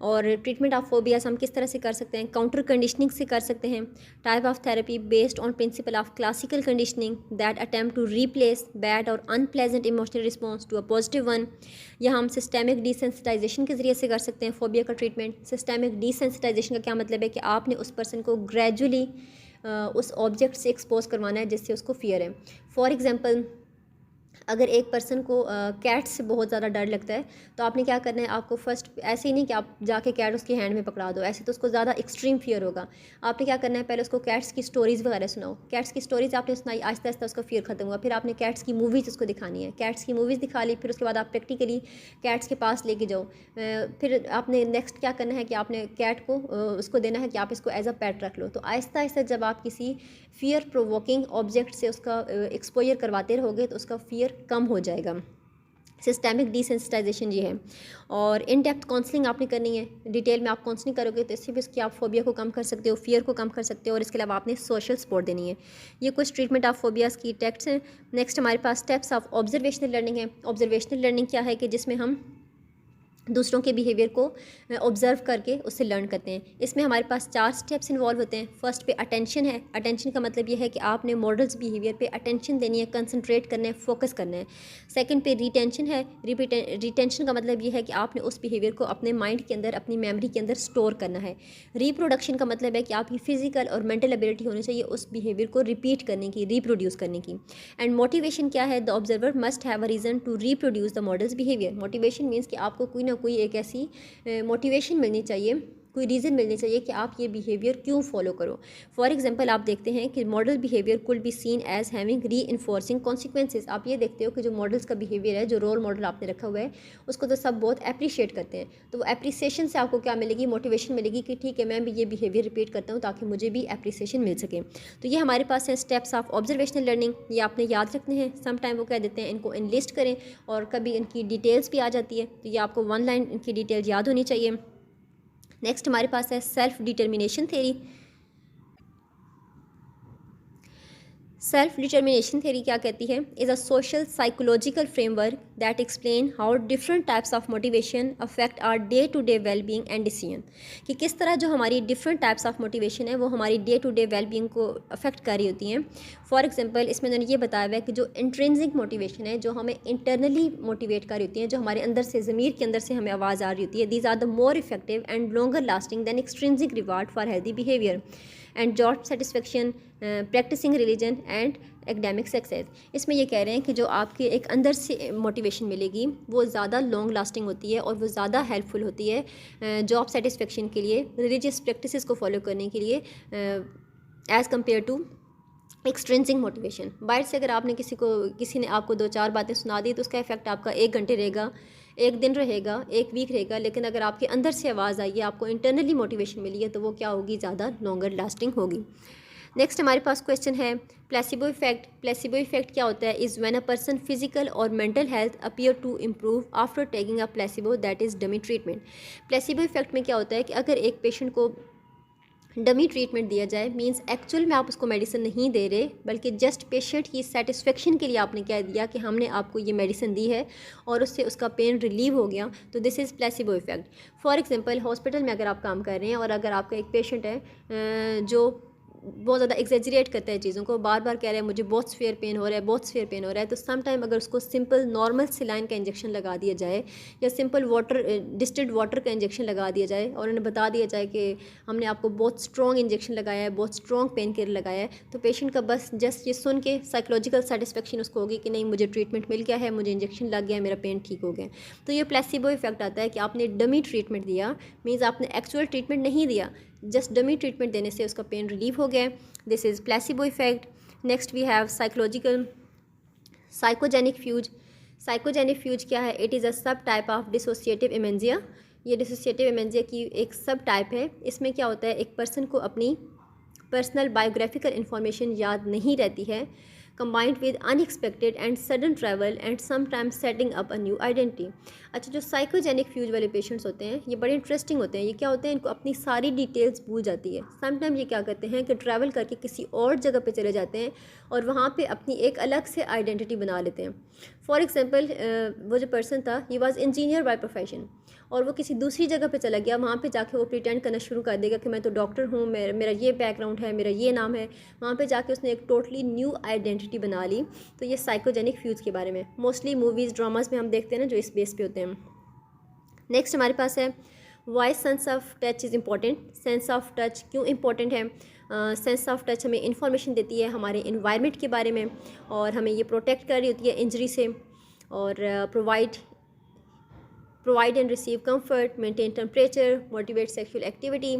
और ट्रीटमेंट ऑफ फोबियाज़ हम किस तरह से कर सकते हैं? काउंटर कंडीशनिंग से कर सकते हैं। Type of therapy based on principle of classical conditioning that attempt to replace bad और unpleasant emotional response to a positive one. या हम सिस्टेमिक डिसेंसिटाइजेशन के ज़रिए से कर सकते हैं फोबिया का ट्रीटमेंट। सिस्टेमिक डिसेंसिटाइजेशन का क्या मतलब है? कि आपने उस पर्सन को ग्रेजुअली उस ऑब्जेक्ट से एक्सपोज करवाना है जिससे उसको फियर है। फॉर एग्जांपल, अगर एक पर्सन को कैट से बहुत ज़्यादा डर लगता है, तो आपने क्या करना है? आपको फर्स्ट ऐसे ही नहीं कि आप जाके कैट उसके हैंड में पकड़ा दो, ऐसे तो उसको ज़्यादा एक्सट्रीम फियर होगा। आपने क्या करना है? पहले उसको कैट्स की स्टोरीज़ वगैरह सुनाओ। कैट्स की स्टोरीज़ आपने सुनाई, आहिस्ता आहिस्ता उसका फियर खत्म हुआ। फिर आपने कैट्स की मूवीज़ उसको दिखानी है। कैट्स की मूवीज़ दिखा ली, फिर उसके बाद आप प्रैक्टिकली कैट्स के पास लेके जाओ। फिर आपने नेक्स्ट क्या करना है कि आपने कैट को उसको देना है कि आप इसको एज अ पेट रख लो। तो आहिस्ता आहिस्ता जब आप किसी फियर प्रोवोकिंग ऑब्जेक्ट से उसका एक्सपोजर करवाते रहोगे, तो उसका फियर कम हो जाएगा। सिस्टेमिक डिसेंसिटाइजेशन ये है। और इन डेप्थ काउंसलिंग आपने करनी है। डिटेल में आप काउंसलिंग करोगे तो इससे भी इसकी आप फोबिया को कम कर सकते हो, फियर को कम कर सकते हो। और इसके अलावा आपने सोशल सपोर्ट देनी है। ये कुछ ट्रीटमेंट ऑफ फोबियाज़ की टेक्ट्स हैं। नेक्स्ट हमारे पास स्टेप्स ऑफ ऑब्जर्वेशनल लर्निंग है। ऑब्जर्वेशनल लर्निंग क्या है? कि जिसमें हम दूसरों के बिहेवियर को ऑब्ज़र्व करके उससे लर्न करते हैं। इसमें हमारे पास 4 स्टेप्स इन्वॉल्व होते हैं। फर्स्ट पे अटेंशन है। अटेंशन का मतलब ये है कि आपने मॉडल्स बिहेवियर पे अटेंशन देनी है, कंसंट्रेट करना है, फोकस करना है। सेकंड पे रिटेंशन है। रिटेंशन का मतलब ये है कि आपने उस बिहेवियर को अपने माइंड के अंदर, अपनी मेमोरी के अंदर स्टोर करना है। रिप्रोडक्शन का मतलब है कि आपकी फिजिकल और मेंटल एबिलिटी होनी चाहिए उस बिहेवियर को रिपीट करने की, रिप्रोड्यूस करने की। एंड मोटिवेशन क्या है? The observer must have a reason to reproduce the model's behaviour. Motivation means कि आपको कोई ना कोई एक ऐसी मोटिवेशन मिलनी चाहिए, कोई रीज़न मिलनी चाहिए कि आप ये बिहेवियर क्यों फॉलो करो। फॉर एग्जांपल, आप देखते हैं कि model behaviour could be seen as having reinforcing consequences. आप ये देखते हो कि जो मॉडल्स का बिहेवियर है, जो रोल मॉडल आपने रखा हुआ है, उसको तो सब बहुत अप्रिशिएट करते हैं। तो वो अप्रिसिएशन से आपको क्या मिलेगी? मोटिवेशन मिलेगी कि ठीक है, मैं भी ये बिहेवियर रिपीट करता हूँ ताकि मुझे भी अप्रिसिएशन मिल सके। तो ये हमारे पास है स्टेप्स ऑफ ऑब्जर्वेशनल लर्निंग। ये आपने याद रखने हैं। सम टाइम वो कह देते हैं इनको इनलिस्ट करें, और कभी इनकी डिटेल्स भी आ जाती है, तो ये आपको 1 लाइन इनकी डिटेल याद होनी चाहिए। नेक्स्ट हमारे पास है self determination theory. Self determination theory क्या कहती है? Is a social psychological framework that explain how different types of motivation affect our day to day wellbeing and decision. कि किस तरह जो हमारी डिफरेंट टाइप्स ऑफ मोटिवेशन है वो हमारी डे टू डे वेलबींग को अफेक्ट कर रही होती हैं। फॉर एग्जांपल, इसमें उन्होंने ये बताया हुआ है कि जो इंट्रिंसिक मोटिवेशन है, जो हमें इंटरनली मोटिवेट कर रही होती हैं, जो हमारे अंदर से, ज़मीर के अंदर से हमें आवाज़ आ रही होती है, these are the more effective and longer lasting than extrinsic reward for healthy behaviour and job satisfaction, practising religion and academic success. इसमें ये कह रहे हैं कि जो आपके एक अंदर से मोटिवेशन मिलेगी वो ज़्यादा लॉन्ग लास्टिंग होती है और वो ज़्यादा हेल्पफुल होती है जॉब सेटिस्फेक्शन के लिए, रिलीजियस प्रैक्टिसेस को फॉलो करने के लिए, as compare to extrinsic motivation. बाहर से अगर आपने किसी ने आपको 2-4 बातें सुना दी तो उसका इफेक्ट आपका 1 घंटे रहेगा, 1 दिन रहेगा, 1 वीक रहेगा। लेकिन अगर आपके अंदर से आवाज़ आई है, आपको इंटरनली मोटिवेशन मिली है, तो वो क्या होगी? ज़्यादा लॉन्गर लास्टिंग होगी। नेक्स्ट हमारे पास क्वेश्चन है प्लेसिबो इफेक्ट। प्लेसिबो इफेक्ट क्या होता है? Is when a person physical और mental health appear to improve after taking a placebo that is dummy treatment. Placebo effect में क्या होता है कि अगर एक पेशेंट को डमी ट्रीटमेंट दिया जाए, मींस एक्चुअल में आप उसको मेडिसिन नहीं दे रहे, बल्कि जस्ट पेशेंट की सेटिस्फेक्शन के लिए आपने क्या दिया कि हमने आपको ये मेडिसिन दी है और उससे उसका पेन रिलीव हो गया, तो this is placebo effect. For example hospital में अगर आप काम कर रहे हैं और अगर आपका एक पेशेंट है जो बहुत ज़्यादा एग्जेजरेट करता है चीज़ों को, बार बार कह रहा है मुझे बहुत स्फेयर पेन हो रहा है, बहुत स्फेयर पेन हो रहा है, तो सम टाइम अगर उसको सिंपल नॉर्मल सिलाइन का इंजेक्शन लगा दिया जाए या सिंपल वाटर डिस्टिल्ड वाटर का इंजेक्शन लगा दिया जाए और उन्हें बता दिया जाए कि हमने आपको बहुत स्ट्रॉन्ग इंजेक्शन लगाया है, बहुत स्ट्रॉन्ग पेन किलर लगाया है, तो पेशेंट का बस जस्ट ये सुन के साइकोलॉजिकल सेटिस्फेक्शन उसको होगी कि नहीं मुझे ट्रीटमेंट मिल गया है, मुझे इंजेक्शन लग गया है, मेरा पेन ठीक हो गया। तो ये प्लेसिबो इफेक्ट आता है कि आपने डमी ट्रीटमेंट दिया, मीन्स आपने एक्चुअल ट्रीटमेंट नहीं दिया, जस्ट डमी ट्रीटमेंट देने से उसका पेन रिलीव हो गया। This is placebo effect. Next we have psychological psychogenic fugue. Psychogenic fugue क्या है? इट इज़ अ सब टाइप ऑफ डिसोसिएटिव इमेंजिया। ये डिसोसिएटिव इमेंजिया की एक सब टाइप है। इसमें क्या होता है, एक पर्सन को अपनी पर्सनल बायोग्राफिकल इंफॉर्मेशन याद नहीं रहती है, combined with unexpected and sudden travel and sometimes setting up a new identity। अच्छा, जो साइकोजेनिक फ्यूज वाले पेशेंट्स होते हैं ये बड़े इंटरेस्टिंग होते हैं। ये क्या होते हैं, इनको अपनी सारी डिटेल्स भूल जाती है। समटाइम ये क्या करते हैं कि ट्रैवल करके किसी और जगह पे चले जाते हैं और वहाँ पे अपनी एक अलग से आइडेंटिटी बना लेते हैं। फॉर एग्जांपल वो जो पर्सन था he was engineer by profession और वो किसी दूसरी जगह पे चला गया, वहाँ पे जाके वो प्रिटेंड करना शुरू कर देगा कि मैं तो डॉक्टर हूँ, मेरा ये बैकग्राउंड है, मेरा ये नाम है। वहाँ पे जाके उसने एक टोटली न्यू आइडेंटिटी बना ली। तो ये साइकोजेनिक फ्यूज के बारे में मोस्टली मूवीज़ ड्रामाज में हम देखते हैं ना, जो इस बेस पे होते हैं। नेक्स्ट हमारे पास है why sense of touch is important. Sense of touch क्यों इम्पॉर्टेंट है? सेंस ऑफ टच हमें इंफॉर्मेशन देती है हमारे इन्वायरमेंट के बारे में और हमें ये प्रोटेक्ट कर रही होती है इंजरी से, और provide and receive comfort, maintain temperature, motivate sexual activity,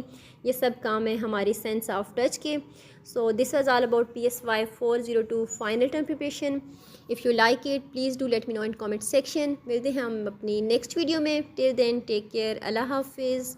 ये सब काम है हमारी सेंस ऑफ टच के। So this was all about PSY 402 final term preparation. If you like it please do let me know in comment section. मिलते हैं हम अपनी नेक्स्ट वीडियो में। टिल देन टेक केयर, अल्लाह हाफिज़।